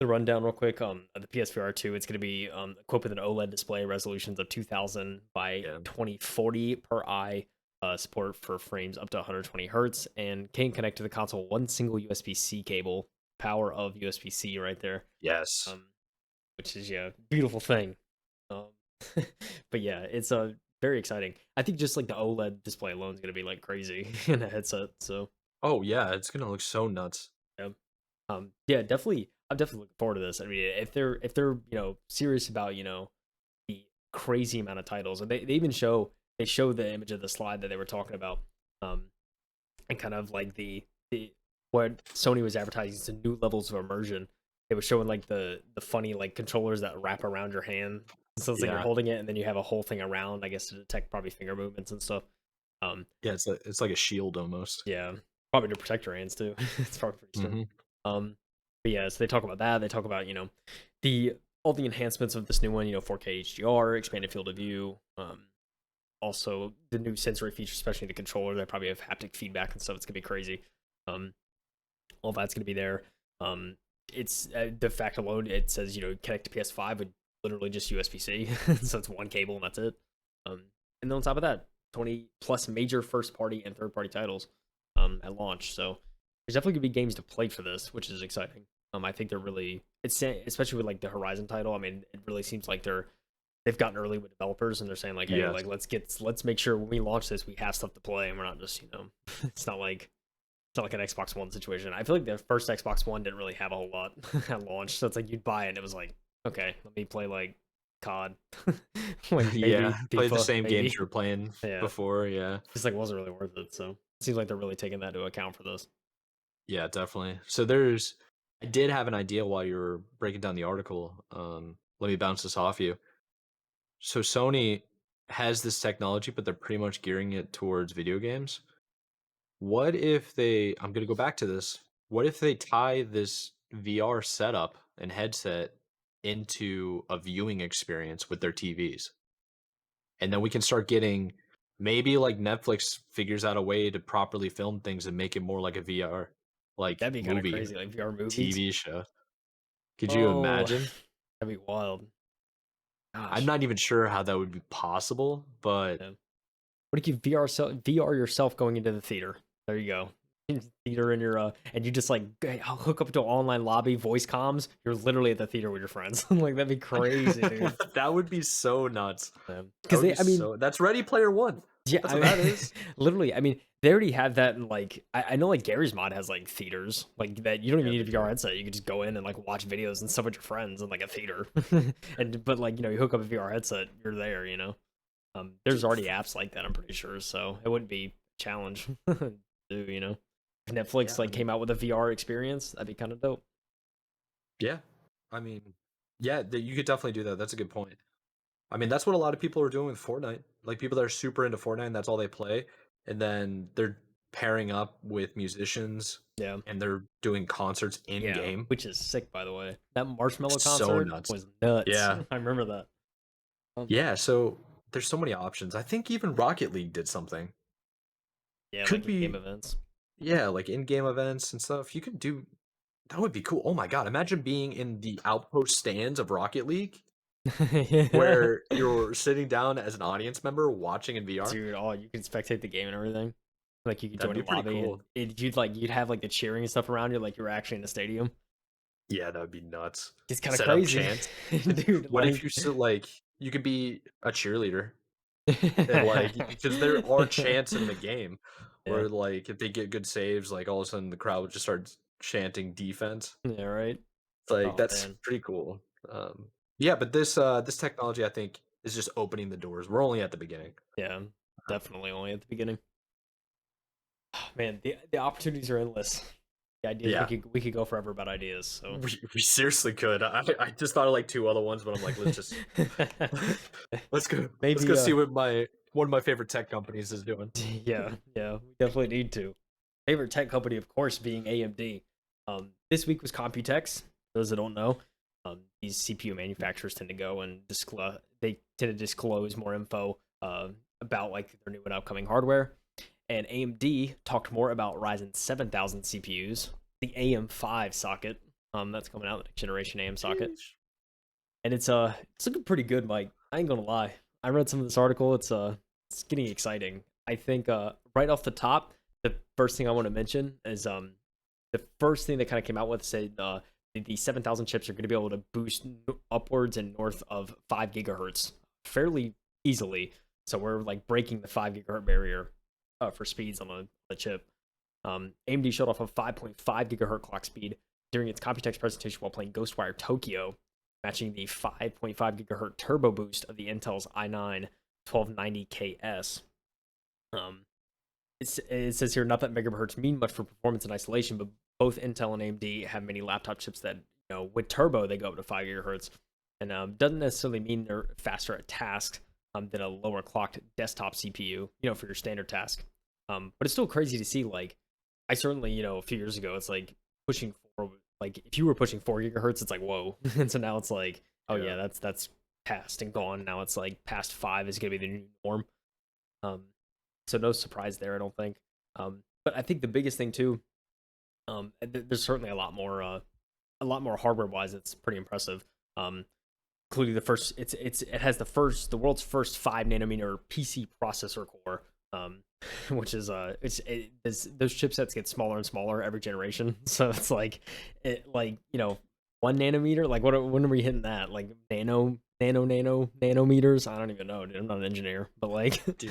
rundown real quick. The PSVR2, it's going to be equipped with an OLED display, resolutions of 2000 by yeah, 2040 per eye, support for frames up to 120 hertz, and can connect to the console one single USB-C cable. Power of USB-C right there. yes, Um, which is yeah, beautiful thing. Um, but yeah, it's very exciting. I think just like the OLED display alone is gonna be like crazy in a headset. So oh yeah, it's gonna look so nuts. yeah, yeah, definitely. I'm definitely looking forward to this. I mean, if they're serious about the crazy amount of titles, and they even show the image of the slide that they were talking about, um, and kind of like the what Sony was advertising some new levels of immersion. It was showing like the funny like controllers that wrap around your hand. So it's like you're Yeah, holding it and then you have a whole thing around, I guess, to detect probably finger movements and stuff. Um, yeah, it's like a shield almost. yeah, probably to protect your hands too. It's probably pretty strong. Hmm. Um, but yeah, so they talk about that. They talk about the all the enhancements of this new one. 4K HDR, expanded field of view. Also the new sensory features, especially the controller. They probably have haptic feedback and stuff. It's gonna be crazy. Um, all that's going to be there. It's the fact alone, it says, connect to PS5 with literally just USB-C. So it's one cable and that's it. And then on top of that, 20 plus major first party and third party titles at launch. So there's definitely going to be games to play for this, which is exciting. I think they're really, it's especially with like the Horizon title. I mean, it really seems like they've gotten early with developers and they're saying like, hey, Yes. like let's make sure when we launch this, we have stuff to play and we're not just, it's not like an Xbox One situation. I feel like the first Xbox One didn't really have a whole lot at launch. So it's like you'd buy it and it was like, okay, let me play like COD, like Yeah, maybe played the FIFA, same games maybe. you were playing Yeah, before. Yeah, just like wasn't really worth it. So it seems like they're really taking that into account for this. yeah, definitely. So I did have an idea while you were breaking down the article. Let me bounce this off you. So Sony has this technology, but they're pretty much gearing it towards video games. What if I'm going to go back to this. What if they tie this VR setup and headset into a viewing experience with their TVs? And then we can start getting maybe like Netflix figures out a way to properly film things and make it more like a VR like That'd be kind of movie crazy, like VR movies. TV show. Could you Oh, imagine? that'd be wild. I'm Gosh. not even sure how that would be possible, but Yeah. What if you VR yourself going into the theater? There you go. Theater in your and you just like I'll hook up to an online lobby, voice comms. You're literally at the theater with your friends. Like that'd be crazy, dude. that would be so nuts. That Because would be I mean, that's Ready Player One. yeah, That's I what that mean, is. literally, I mean, they already have that in like I know like Gary's mod has like theaters like that. You don't even Yeah, need they a VR do. headset. You could just go in and like watch videos and stuff with your friends in like a theater. And but like you hook up a VR headset, you're there. There's Dude, already apps like that. I'm pretty sure, so it wouldn't be a challenge. Do If Netflix yeah, I like mean, came out with a VR experience, that'd be kind of dope. Yeah. I mean, yeah, you could definitely do that. That's a good point. I mean, that's what a lot of people are doing with Fortnite. Like people that are super into Fortnite and that's all they play. And then they're pairing up with musicians Yeah. and they're doing concerts in Yeah, game. which is sick, by the way. That Marshmello It's so concert nuts. was nuts. Yeah. I remember that. Um, Yeah. So there's so many options. I think even Rocket League did something. yeah, Could like in game be, events. yeah, like in game events and stuff. You could do that would be cool. Oh my God. Imagine being in the outpost stands of Rocket League Yeah. where you're sitting down as an audience member watching in VR. Dude, oh, you can spectate the game and everything. Like you could That'd join be a pretty lobby cool. and you'd have like the cheering and stuff around you, like you were actually in the stadium. Yeah, that would be nuts. It's kind of Set up crazy, chants. dude. What if Like, you still like you could be a cheerleader and like because there are chants in the game yeah, where like if they get good saves, like all of a sudden the crowd would just start chanting defense. yeah, right. It's like Oh that's man, pretty cool. Yeah, but this technology I think is just opening the doors. We're only at the beginning. yeah, Um, definitely only at the beginning. Man, the opportunities are endless. The ideas yeah, we could go forever about ideas. So we seriously could. I just thought of like two other ones, but I'm like, let's just let's go. Let's go maybe see what my one of my favorite tech companies is doing. yeah, yeah, we definitely need to. Favorite tech company, of course, being AMD. This week was Computex. For those that don't know, these CPU manufacturers tend to go and disclose. They tend to disclose more info about like their new and upcoming hardware. And AMD talked more about Ryzen 7000 CPUs, the AM5 socket. That's coming out, the next generation AM socket, Sheesh. and it's looking pretty good, Mike. I ain't gonna lie. I read some of this article. It's getting exciting. I think right off the top, the first thing I want to mention is the first thing that kind of came out with said the 7000 chips are going to be able to boost upwards and north of 5 gigahertz fairly easily. So we're like breaking the 5 gigahertz barrier for speeds on the chip. AMD showed off a 5.5 gigahertz clock speed during its Computex presentation while playing Ghostwire Tokyo, matching the 5.5 gigahertz turbo boost of the Intel's i9 1290KS. Um, it says here not that megahertz mean much for performance and isolation, but both Intel and AMD have many laptop chips that with turbo they go up to 5 gigahertz, and doesn't necessarily mean they're faster at tasks than a lower clocked desktop CPU, for your standard task. But it's still crazy to see. Like, I certainly a few years ago, it's like pushing four. Like if you were pushing 4 gigahertz, it's like whoa, and so now it's like oh Yeah. yeah, that's past and gone. Now it's like past 5 is gonna be the new norm. Um, so no surprise there, I don't think. But I think the biggest thing too, there's certainly a lot more hardware wise. It's pretty impressive. Including the first, it has the world's first 5 nanometer PC processor core. Which is those chipsets get smaller and smaller every generation. So it's like 1 nanometer. Like when are we hitting that? Like nanometers? I don't even know, dude. I'm not an engineer, but like Dude,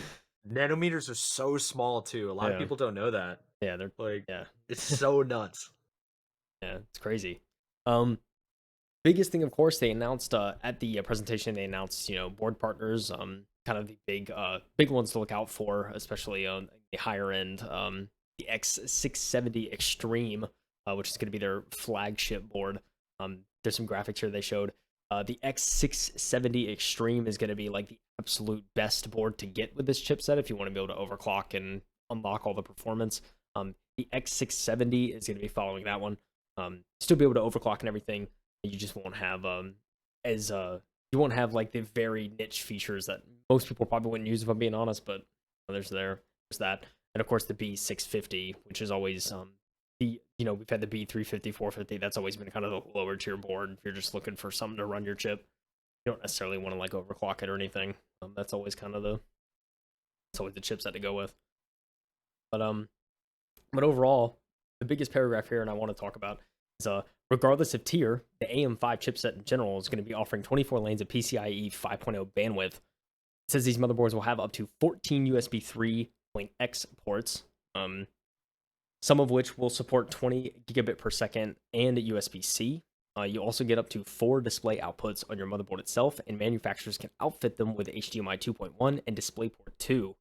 nanometers are so small too. A lot of yeah, people don't know that. yeah, they're Like, yeah. it's so nuts. Yeah, it's crazy. Um, Biggest thing, of course, they announced at the presentation. They announced, board partners. Kind of the big ones to look out for, especially on the higher end. The X670 Extreme, which is going to be their flagship board. There's some graphics here they showed. The X670 Extreme is going to be like the absolute best board to get with this chipset if you want to be able to overclock and unlock all the performance. The X670 is going to be following that one. Still be able to overclock and everything. You just won't have you won't have like the very niche features that most people probably wouldn't use if I'm being honest. But there's that, and of course the B650, which is always we've had the B350, 450. That's always been kind of the lower tier board. If you're just looking for something to run your chip, you don't necessarily want to like overclock it or anything. That's always kind of it's always the chipset to go with. But overall, the biggest paragraph here, and I want to talk about is regardless of tier, the AM5 chipset in general is going to be offering 24 lanes of PCIe 5.0 bandwidth. It says these motherboards will have up to 14 USB 3.x ports, some of which will support 20 gigabit per second and USB-C. You also get up to 4 display outputs on your motherboard itself, and manufacturers can outfit them with HDMI 2.1 and DisplayPort 2.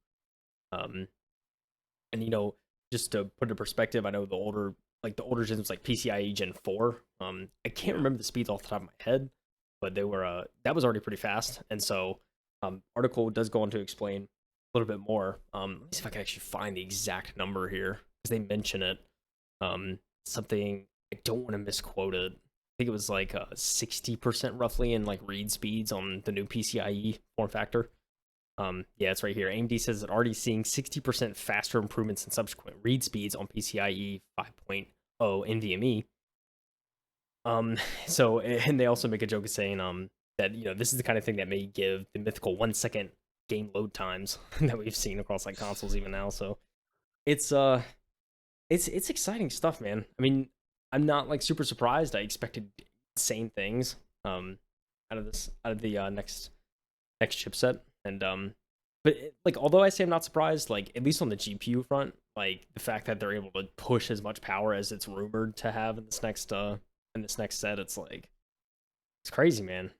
And just to put it in perspective, I know the older like the older gens was like PCIe Gen 4. I can't remember the speeds off the top of my head, but they were that was already pretty fast. And so article does go on to explain a little bit more. Let me see if I can actually find the exact number here because they mention it. Something I don't want to misquote it. I think it was like 60% roughly in like read speeds on the new PCIe form factor. Yeah, it's right here. AMD says it's already seeing 60% faster improvements in subsequent read speeds on PCIe 5.0 NVMe. So, and they also make a joke of saying that this is the kind of thing that may give the mythical 1 second game load times that we've seen across like consoles even now. So it's exciting stuff, man. I mean, I'm not like super surprised. I expected insane things out of the next chipset. And but like although I say I'm not surprised, like at least on the GPU front, like the fact that they're able to push as much power as it's rumored to have in this next set, it's like it's crazy, man.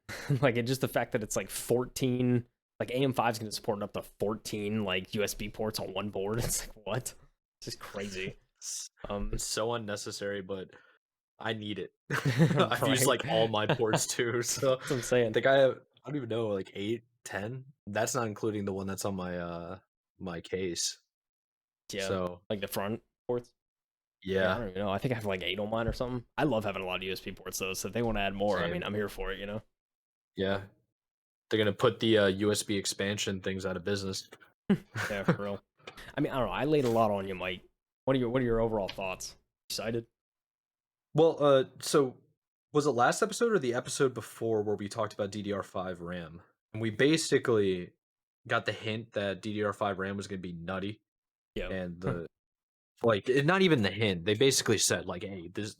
Like it just the fact that it's like 14, like AM5 is going to support up to 14 like USB ports on one board. It's like what? It's just crazy. It's so unnecessary, but I need it. I've used like all my ports too, so that's what I'm saying. I think I don't even know, like 8, 10. That's not including the one that's on my my case. Yeah, so like the front ports. Yeah, I don't even know. I think I have like 8 on mine or something. I love having a lot of USB ports though, so if they want to add more, same. I mean, I'm here for it, Yeah, they're gonna put the USB expansion things out of business. Yeah, for real. I mean, I don't know. I laid a lot on you, Mike. What are your overall thoughts? Excited? Well, so was it last episode or the episode before where we talked about DDR5 RAM? And we basically got the hint that DDR5 RAM was going to be nutty, Yeah. and not even the hint. They basically said like, "Hey, this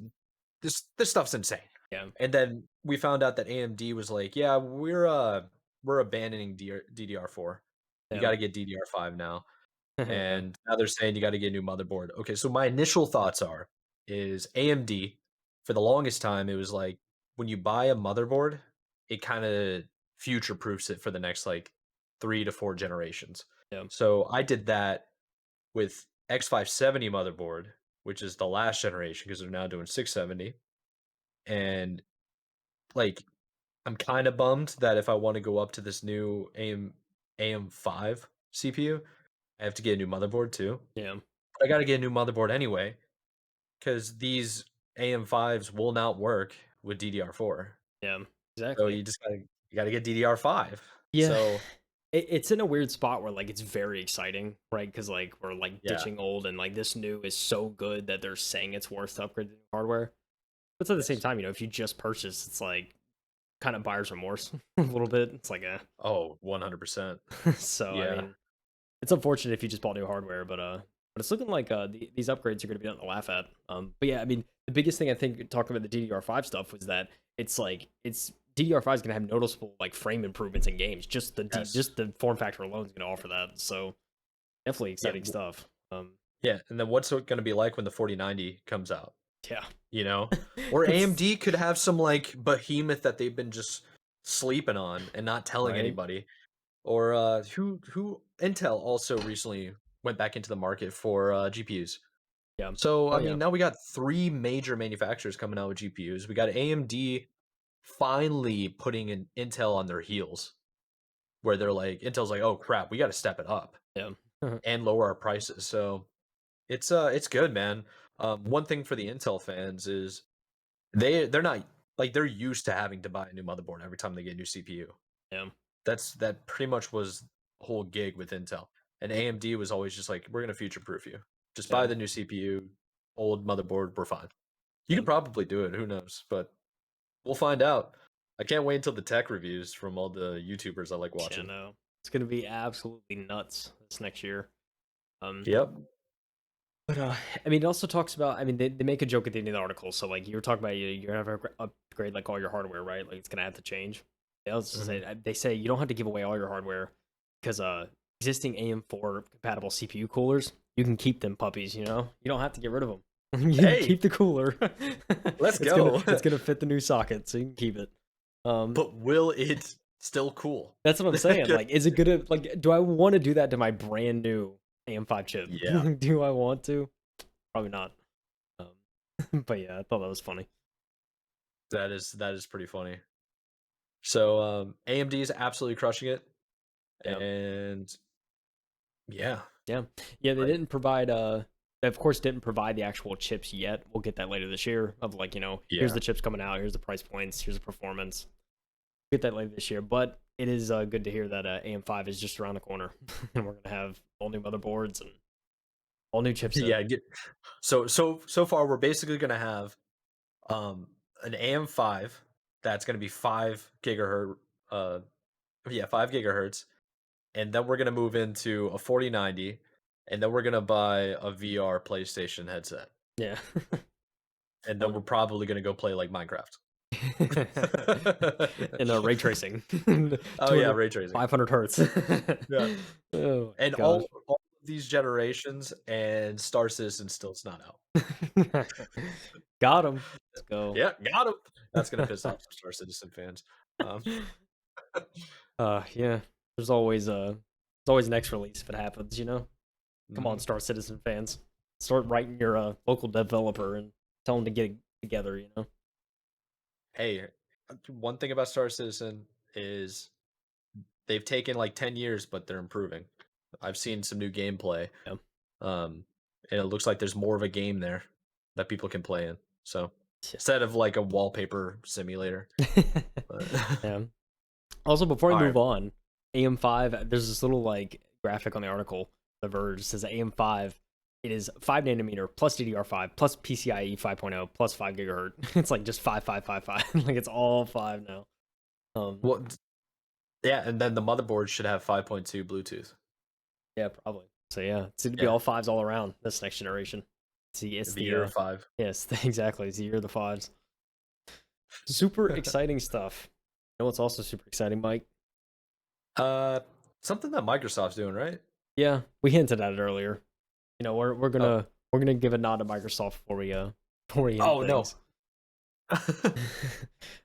stuff's insane." Yeah. And then we found out that AMD was like, "Yeah, we're abandoning DDR4. You got to get DDR5 now." Yeah. And now they're saying you got to get a new motherboard. Okay, so my initial thoughts is AMD for the longest time it was like when you buy a motherboard, it kind of future proofs it for the next like 3 to 4 generations. Yeah. So I did that with X570 motherboard, which is the last generation because they're now doing 670. And like I'm kind of bummed that if I want to go up to this new AM5 CPU, I have to get a new motherboard too. Yeah. I got to get a new motherboard anyway because these AM5s will not work with DDR4. Yeah. So Exactly. you gotta get DDR5. Yeah. So It's in a weird spot where like it's very exciting, right? Because like we're like yeah, ditching old, and like this new is so good that they're saying it's worth to upgrade the new hardware. But at the same yes. time, if you just purchase, it's like kind of buyer's remorse a little bit. It's like Oh, 100%. so I Yeah. mean, it's unfortunate if you just bought new hardware, but it's looking like these upgrades are going to be nothing to laugh at. But yeah, I mean, the biggest thing I think talking about the DDR5 stuff was that it's DDR5 is going to have noticeable like frame improvements in games. Just Yes. the form factor alone is going to offer that. So definitely Yeah. exciting stuff. Yeah. And then what's it gonna be like when the 4090 comes out? Yeah, You know? Or it's AMD could have some like behemoth that they've been just sleeping on and not telling right. anybody. Or who Intel also recently went back into the market for GPUs. Yeah. So, Oh I yeah. mean, now we got 3 major manufacturers coming out with GPUs. We got AMD finally putting an Intel on their heels, where they're like, Intel's like, "Oh crap, we got to step it up Yeah. and lower our prices." So it's good, man. One thing for the Intel fans is they're not like they're used to having to buy a new motherboard every time they get a new CPU. Yeah. That pretty much was the whole gig with Intel. And AMD was always just like, "We're gonna future proof you. Just buy Yeah. the new CPU, old motherboard, we're fine." You Yeah. could probably do it. Who knows? But we'll find out. I can't wait until the tech reviews from all the YouTubers I like Yeah. watching. No, it's going to be absolutely nuts this next year. Um, Yep. But I mean, it also talks about. I mean, they make a joke at the end of the article. So like you were talking about, you're gonna have to upgrade like all your hardware, right? Like it's gonna have to change. They also Mhm. say they say you don't have to give away all your hardware because existing AM4 compatible CPU coolers, you can keep them puppies. You don't have to get rid of them. You can Hey, keep the cooler. let's go. It's gonna fit the new socket, so you can keep it. But will it still cool? That's what I'm saying. Like, is it gonna like? Do I want to do that to my brand new AM5 chip? Yeah. Do I want to? Probably not. Um, But yeah, I thought that was funny. That is pretty funny. So AMD is absolutely crushing it, Yeah. and yeah, Yeah. Yeah, they like didn't provide they of course didn't provide the actual chips yet. We'll get that later this year of like, here's yeah, the chips coming out, here's the price points, here's the performance. Get that later this year, but it is good to hear that AM5 is just around the corner and we're going to have all new motherboards and all new chipset. yeah. So far we're basically gonna have um an AM5 that's gonna be 5 gigahertz, uh, yeah, 5 gigahertz, and then we're gonna move into a 4090, and then we're gonna buy a VR PlayStation headset, Yeah. and then we're Um, probably gonna go play like Minecraft. and ray tracing. Oh yeah, 200 ray tracing. 500 hertz. Yeah, Oh my and gosh. all of these generations, and Star Citizen still it's not out. Got him. Let's go. Yeah, got him. That's gonna piss off some Star Citizen fans. Um, Yeah. There's always next release if it happens. Come on, mhm. Star Citizen fans. Start writing your local developer and tell them to get it together. Hey, one thing about Star Citizen is they've taken like 10 years, but they're improving. I've seen some new gameplay, Yeah. um, and it looks like there's more of a game there that people can play in. So Yeah. instead of like a wallpaper simulator, but Yeah. Also, before we all right, move on, AM5, there's this little like graphic on the article. The Verge says AM5. It is 5 nanometer plus DDR5 plus PCIe 5.0 plus 5 gigahertz. It's like just 5, 5, 5, 5. Like it's all five now. Um, well, yeah, and then the motherboard should have 5.2 Bluetooth. yeah, probably. So yeah, it's gonna be Yeah, all fives all around this next generation. It's the the year of five. yes, exactly. It's the year of the fives. Super exciting stuff. You know what's also super exciting, Mike? uh, Something that Microsoft's doing, right? Yeah, we hinted at it earlier. We're Oh, gonna give a nod to Microsoft before we end oh no. things.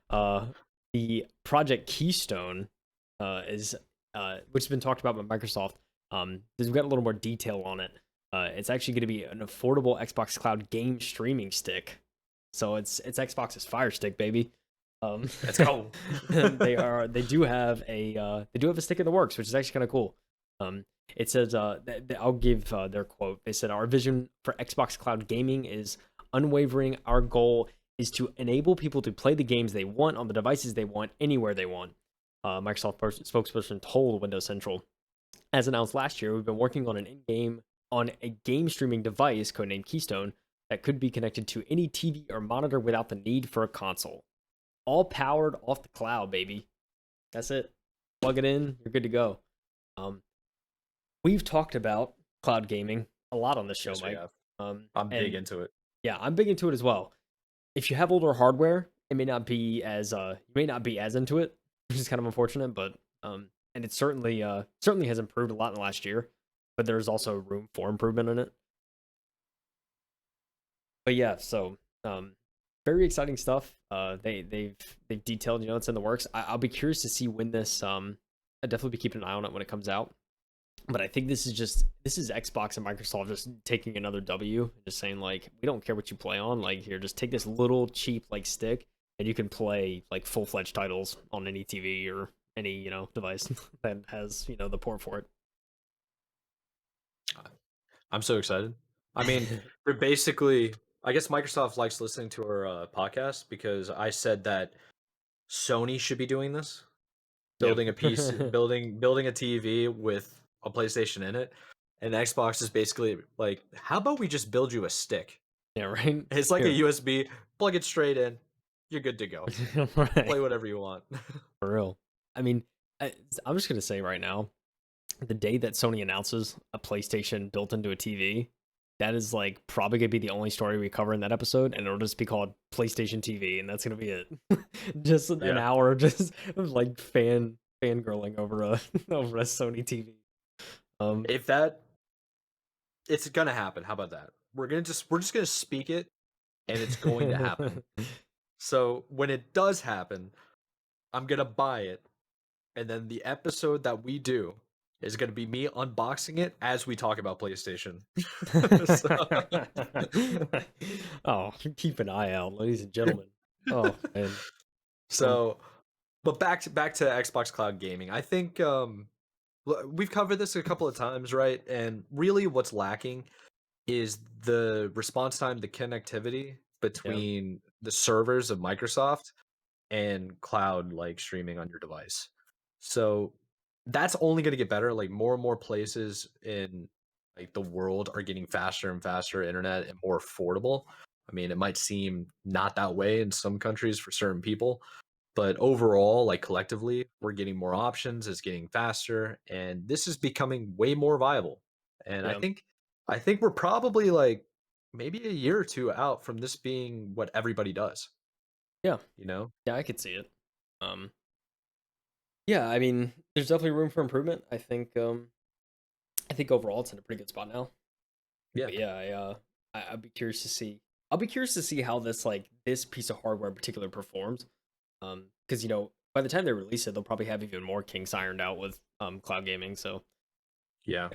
uh, the Project Keystone is which has been talked about by Microsoft. We've got a little more detail on it. It's actually going to be an affordable Xbox Cloud game streaming stick. So it's Xbox's Fire Stick, baby. Um, Let's go. they do have a stick in the works, which is actually kind of cool. It says I'll give their quote. They said our vision for Xbox Cloud gaming is unwavering. Our goal is to enable people to play the games they want on the devices they want anywhere they want. Microsoft spokesperson told Windows Central. As announced last year, we've been working on a game streaming device codenamed Keystone that could be connected to any TV or monitor without the need for a console. All powered off the cloud, baby. That's it. Plug it in, you're good to go. Um, we've talked about cloud gaming a lot on this show, Yes, we Mike. have. I'm big And into it. yeah, I'm big into it as well. If you have older hardware, it may not be as you may not be as into it, which is kind of unfortunate, but and it certainly has improved a lot in the last year, but there's also room for improvement in it. But yeah, so very exciting stuff. They've detailed, it's in the works. I'll be curious to see when this I'll definitely be keeping an eye on it when it comes out. But I think this is Xbox and Microsoft just taking another W, just saying like, we don't care what you play on. Like, here, just take this little cheap like stick, and you can play like full fledged titles on any TV or any device that has the port for I'm so excited. I mean, they're basically. I guess Microsoft likes listening to our podcast because I said that Sony should be doing this, it. building a piece, Yeah. building a TV with a PlayStation in it, and Xbox is basically like, how about we just build you a stick? Yeah. Right. It's like a Here. USB, plug it straight in, you're good to go. Right. Play whatever you want. For real. I mean, I, I'm just gonna say right now, the day that Sony announces a PlayStation built into a TV, that is like probably gonna be the only story we cover in that episode, and it'll just be called PlayStation TV, and that's gonna be it. Just an Yeah. hour just of like fangirling over a over a Sony TV. Um, If that it's gonna happen. How about that? We're just gonna speak it, and it's going to happen. So when it does happen, I'm gonna buy it, and then the episode that we do is going to be me unboxing it as we talk about PlayStation. So, Oh, keep an eye out, ladies and gentlemen. Oh man. Um, so, but back to Xbox Cloud Gaming. I think we've covered this a couple of times, right? And really, what's lacking is the response time, the connectivity yeah, between the servers of Microsoft and cloud like streaming on your device. So that's only going to get better. Like more and more places in like the world are getting faster and faster internet and more affordable. I mean, it might seem not that way in some countries for certain people, but overall, like collectively, we're getting more options, it's getting faster, and this is becoming way more viable. And yeah, I think we're probably like maybe a year or two out from this being what everybody does, yeah, you know? yeah. I could see it. Um, yeah. I mean, there's definitely room for improvement. I think overall it's in a pretty good spot now. Yeah. But yeah, I'd be curious to see. I'll be curious to see how this piece of hardware in particular performs. Because by the time they release it, they'll probably have even more kinks ironed out with cloud gaming. So Yeah.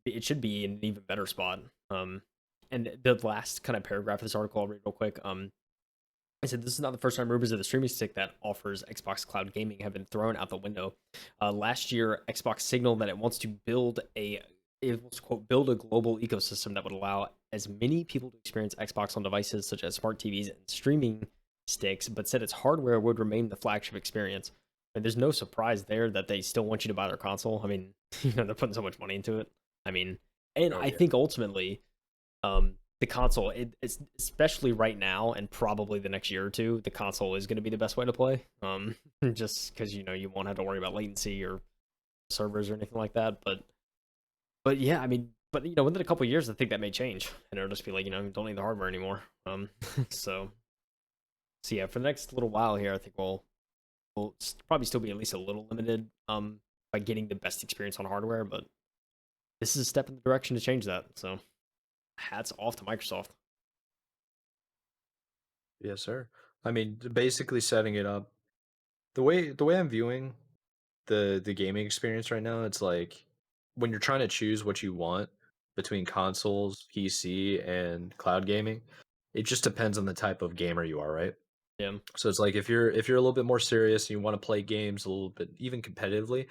it should be in an even better spot. And the last kind of paragraph of this article, I'll read real quick. I said this is not the first time rumors of the streaming stick that offers Xbox Cloud Gaming have been thrown out the window. Last year, Xbox signaled that it wants to build a global ecosystem that would allow as many people to experience Xbox on devices such as smart TVs and streaming sticks, but said its hardware would remain the flagship experience. And there's no surprise there that they still want you to buy their console. I mean, they're putting so much money into it. I mean, and Oh I yeah. think ultimately, the console, it's especially right now and probably the next year or two, the console is going to be the best way to play. Just because you won't have to worry about latency or servers or anything like that. But yeah, I mean, but within a couple of years, I think that may change, and it'll just be like don't need the hardware anymore. So so yeah, for the next little while here, I think we'll probably still be at least a little limited by getting the best experience on hardware, but this is a step in the direction to change that. So hats off to Microsoft. Yes, sir. I mean, basically setting it up the way I'm viewing the gaming experience right now, it's like when you're trying to choose what you want between consoles, PC, and cloud gaming, it just depends on the type of gamer you are, right? Yeah, So it's like if you're a little bit more serious and you want to play games a little bit even competitively,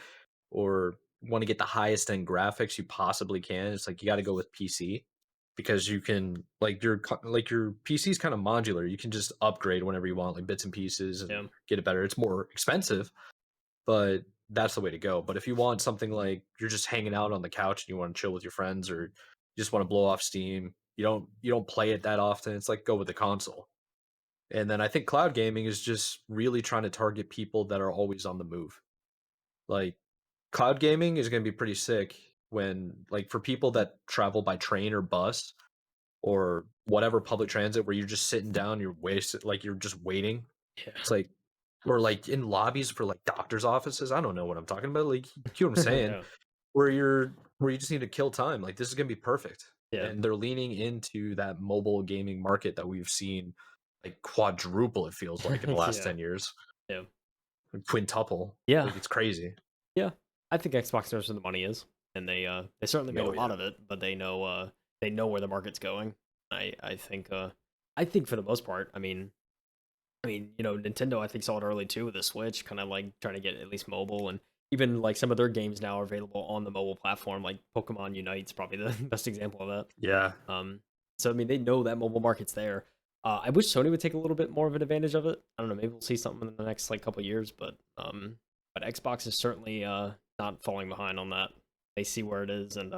or want to get the highest end graphics you possibly can, it's like you got to go with PC because you can like your PC is kind of modular. You can just upgrade whenever you want, like bits and pieces, and yeah, get it better. It's more expensive, but that's the way to go. But if you want something like you're just hanging out on the couch and you want to chill with your friends, or you just want to blow off steam, you don't play it that often. It's like go with the console. And then I think cloud gaming is just really trying to target people that are always on the move. Like cloud gaming is going to be pretty sick when like for people that travel by train or bus or whatever public transit where you're just sitting down, you're wasted like you're just waiting. yeah, It's like or like in lobbies for like doctors' offices. I don't know what I'm talking about. Like you get what I'm saying? yeah, Where you just need to kill time. Like this is gonna be perfect. yeah, And they're leaning into that mobile gaming market that we've seen like quadruple, it feels like, in the last yeah, 10 years. yeah, Like, quintuple. yeah, Like it's crazy. yeah. I think Xbox knows where the money is, and they certainly made a Oh lot yeah. of it, but they know where the market's going. I think for the most part, Nintendo I think saw it early too with the Switch, kind of like trying to get at least mobile, and even like some of their games now are available on the mobile platform, like Pokemon Unite's probably the best example of that. Yeah. So I mean, they know that mobile market's there. I wish Sony would take a little bit more of an advantage of it. I don't know, maybe we'll see something in the next like couple years, but Xbox is certainly not falling behind on that. They see where it is, and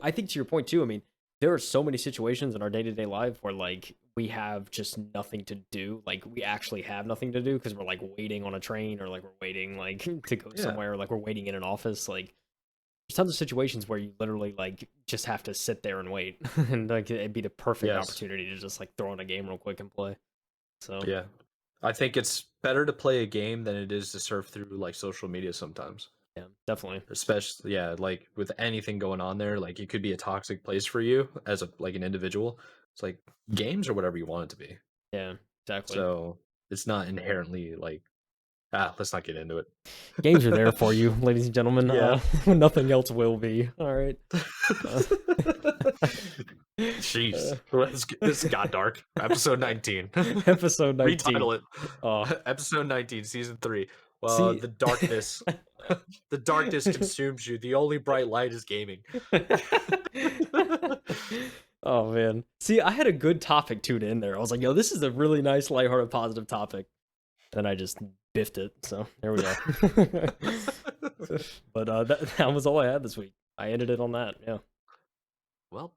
I think to your point too. I mean, there are so many situations in our day to day life where like we have just nothing to do. Like we actually have nothing to do because we're like waiting on a train or like we're waiting like to go Yeah. somewhere, or like we're waiting in an office. Like there's tons of situations where you literally like just have to sit there and wait, and like it'd be the perfect Yes. opportunity to just like throw in a game real quick and play. So Yeah. I think it's better to play a game than it is to surf through like social media sometimes. yeah, definitely. Especially yeah, like with anything going on there, like it could be a toxic place for you as a like an individual. It's like games or whatever you want it to be. Yeah, exactly. So it's not inherently like let's not get into it. Games are there for you, ladies and gentlemen. Yeah. When nothing else will be. All right. Uh, Jeez, uh, this got dark. Episode 19. Episode 19. Retitle it. Uh, Episode 19, season 3. Well, see. the darkness, the darkness consumes you. The only bright light is gaming. Oh man. See, I had a good topic tuned in there. I was like, yo, this is a really nice, lighthearted, positive topic. Then I just biffed it. So there we go. But that was all I had this week. I ended it on that. Yeah. Well,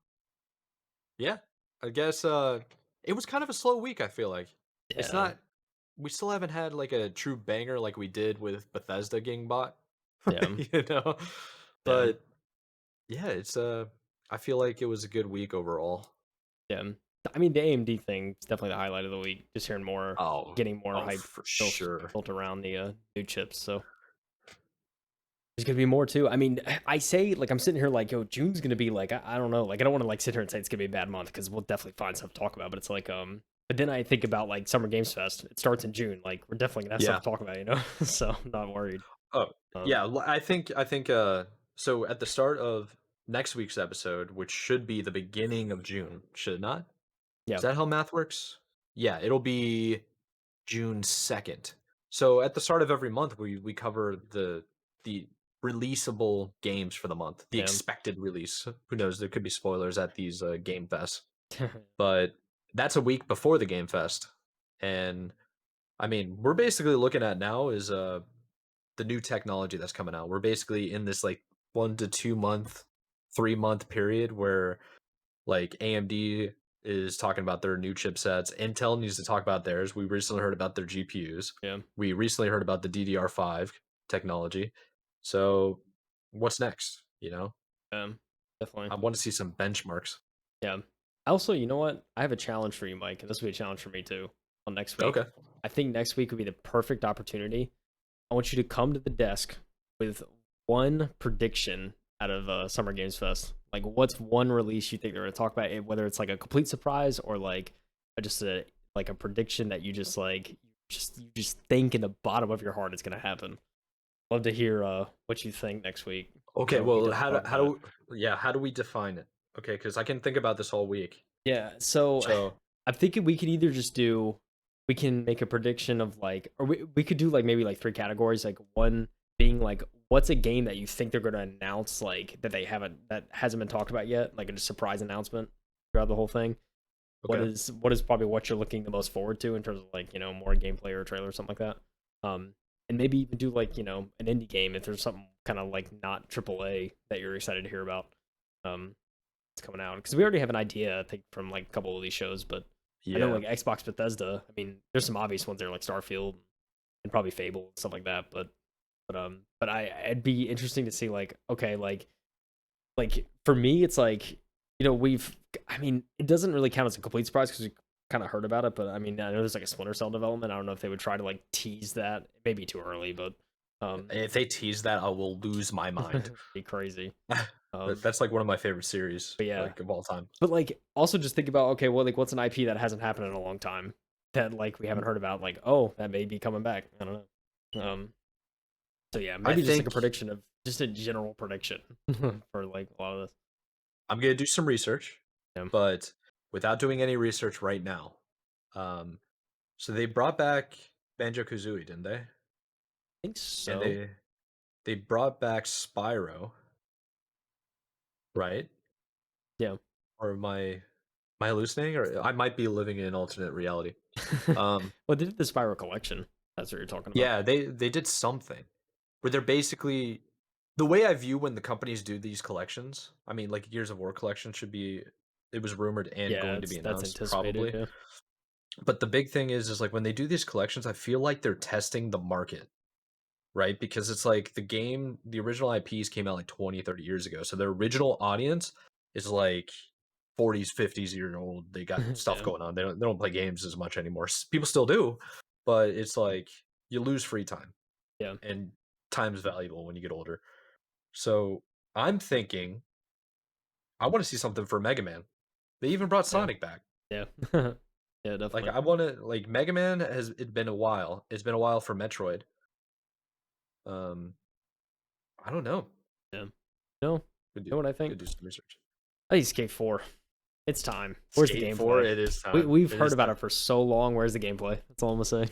yeah, I guess it was kind of a slow week, I feel like. It's Yeah. not we still haven't had like a true banger like we did with Bethesda getting bought, Yeah. you know? Yeah. But yeah, it's I feel like it was a good week overall. Yeah. I mean, the AMD thing is definitely the highlight of the week. Just hearing more, Oh, getting more oh hype for built, sure. built around the new chips. So there's gonna be more too. I mean, I say like I'm sitting here like, yo, June's gonna be like, I don't know, like I don't want to like sit here and say it's gonna be a bad month because we'll definitely find stuff to talk about. But it's like, but then I think about like Summer Games Fest. It starts in June. Like we're definitely gonna have Yeah. stuff to talk about, you know. So I'm not worried. Oh, Um, yeah, I think so at the start of next week's episode, which should be the beginning of June, should it not? yeah, Is that how math works? Yeah, it'll be June 2nd. So at the start of every month we cover the releasable games for the month, the yeah, expected release. Who knows, there could be spoilers at these game fests. But that's a week before the game fest. And I mean, we're basically looking at now is the new technology that's coming out. We're basically in this like 1 to 2 month, 3 month period where like AMD is talking about their new chipsets. Intel needs to talk about theirs. We recently heard about their GPUs. yeah, We recently heard about the DDR5 technology. So what's next? yeah, definitely. I want to see some benchmarks. Yeah. Also, you know what? I have a challenge for you, Mike, and this will be a challenge for me too on next week. Okay. I think next week would be the perfect opportunity. I want you to come to the desk with one prediction out of Summer Games Fest. Like, what's one release you think they're going to talk about? Whether it's like a complete surprise or like just a like a prediction that you just like you just think in the bottom of your heart it's going to happen. Love to hear what you think next week. Okay, So we well, definitely talk how about it. do yeah, how do we define it? Okay, because I can think about this all week. Yeah, so So I'm thinking we could either just do we can make a prediction of like or we could do like maybe like three categories, like one being like what's a game that you think they're gonna announce like that hasn't been talked about yet, like a surprise announcement throughout the whole thing. okay, What is probably what you're looking the most forward to in terms of like, you know, more gameplay or a trailer or something like that. And maybe even do like, you know, an indie game if there's something kind of like not AAA that you're excited to hear about. Um it's coming out because we already have an idea, I think, from like a couple of these shows. But I know yeah, like Xbox Bethesda. I mean, there's some obvious ones there like Starfield and probably Fable and stuff like that. But it'd be interesting to see like okay like for me it's like you know I mean it doesn't really count as a complete surprise because we kind of heard about it. But I mean I know there's like a Splinter Cell development. I don't know if they would try to like tease that. It may be too early, but if they tease that, I will lose my mind. be crazy. Um, That's like one of my favorite series, but yeah, like of all time. but like also just think about okay, well like what's an IP that hasn't happened in a long time that like we haven't heard about like oh that may be coming back. I don't know. So yeah, I maybe just like a think prediction of just a general prediction for like a lot of this. I'm gonna do some research, Yeah, I but without doing any research right now. Um, so they brought back Banjo Kazooie, didn't they? think And so. they brought back Spyro, right? Yeah. Or am I hallucinating? Or I might be living in an alternate reality. Um, Well, they did the Spyro collection. That's what you're talking about. yeah, they did something where they're basically the way I view when the companies do these collections. I mean, like Gears of War collection should be. It was rumored and Yeah, going to it's be that's announced anticipated. probably. Yeah. But the big thing is like when they do these collections, I feel like they're testing the market, right? Because it's like the original IPs came out like 20, 30 years ago. So their original audience is like 40s, 50s year old. They got stuff Yeah. going on. They don't play games as much anymore. People still do, but it's like you lose free time Yeah. and time's valuable when you get older. So I'm thinking I want to see something for Mega Man. They even brought Yeah. Sonic back. Yeah. Yeah. Like Definitely. I want to like Mega Man has it been a while. It's been a while for Metroid. Um, I don't know. Yeah. No, Could you know do what I think? could do some research. I think Skate 4. It's time. Where's the Skate 4, gameplay? it is time. We've It heard is about time. it for so long. Where's the gameplay? That's all I'm gonna say.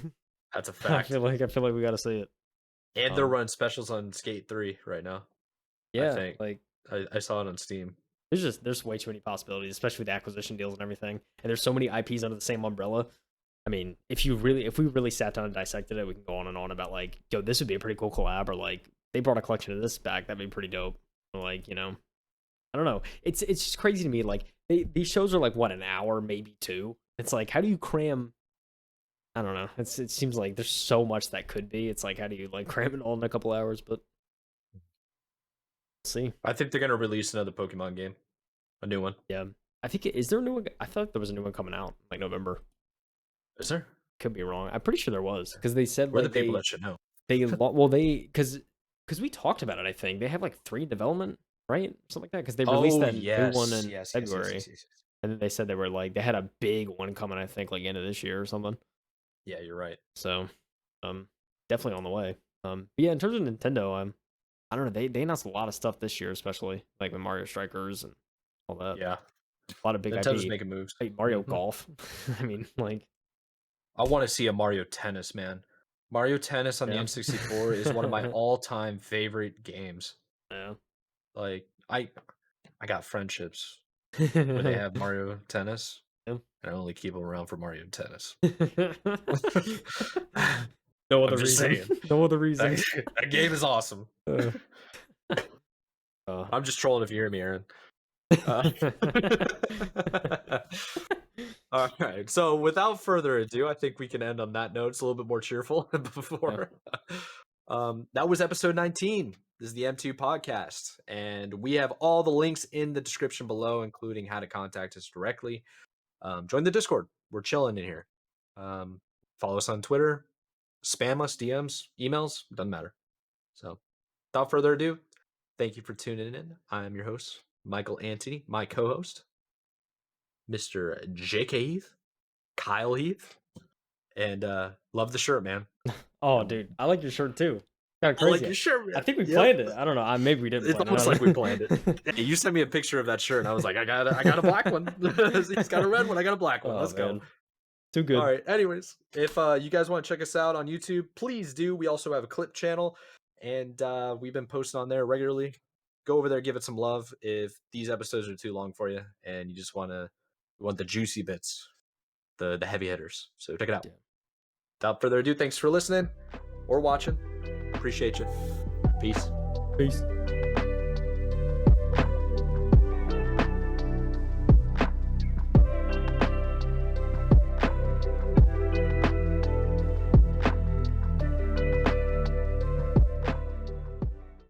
That's a I fact. feel like we gotta see it. And they're running specials on Skate 3 right now. I Yeah, think. like I saw it on Steam. there's way too many possibilities, especially with the acquisition deals and everything. And there's so many IPs under the same umbrella. I mean, if we really sat down and dissected it, we can go on and on about like, yo, this would be a pretty cool collab, or like they brought a collection of this back, that'd be pretty dope. Or like, I don't know. It's just crazy to me. Like these shows are like what, an hour, maybe two. It's like, how do you cram? I don't know. It seems like there's so much that could be. It's like, how do you like cram it all in a couple hours? But we'll see. I think they're gonna release another Pokemon game, a new one. Yeah, I think is there a new one? I thought there was a new one coming out like November. Is there? Could be wrong. I'm pretty sure there was because they said We're like the people that should know. because we talked about it. I think they have like 3 in development, right? Something like that because they released that new one in February, and then they said they were like they had a big one coming. I think like end of this year or something. Yeah, you're right. So, definitely on the way. But yeah, in terms of Nintendo, I don't know. They announced a lot of stuff this year, especially like with Mario Strikers and all that. Yeah, a lot of big Nintendo's IP. making moves. Like Mario Golf. I mean, like I want to see a Mario Tennis, man. Mario Tennis on the Yeah. N64 is one of my all-time favorite games. yeah. Like I got friendships where they have Mario Tennis, Yeah. and I only keep them around for Mario Tennis. No I'm other just reason. saying. No other reason. That game is awesome. I'm just trolling if you hear me, Aaron. All right. So without further ado, I think we can end on that note. It's a little bit more cheerful than before. That was episode 19. This is the M2 podcast, and we have all the links in the description below, including how to contact us directly. Join the Discord. We're chilling in here. Follow us on Twitter. Spam us, DMs, emails. Doesn't matter. So without further ado, thank you for tuning in. I am your host, Michael Antony, my co-host, Mr. JK KyleHeath, and love the shirt, man. Oh, dude, I like your shirt too. Kind of I like crazy. your shirt, man. I think we planned it. I don't know. Maybe we didn't. It's plan almost it. like we planned it. Hey, you sent me a picture of that shirt, and I was like, I got a black one. He's got a red one. I got a black one. Oh, Let's man. go. Too good. All right. Anyways, if you guys want to check us out on YouTube, please do. We also have a clip channel, and we've been posting on there regularly. Go over there, give it some love. If these episodes are too long for you, and you just want the juicy bits, the heavy hitters, so check it out. Yeah. Without further ado, thanks for listening or watching. Appreciate you. Peace. Peace.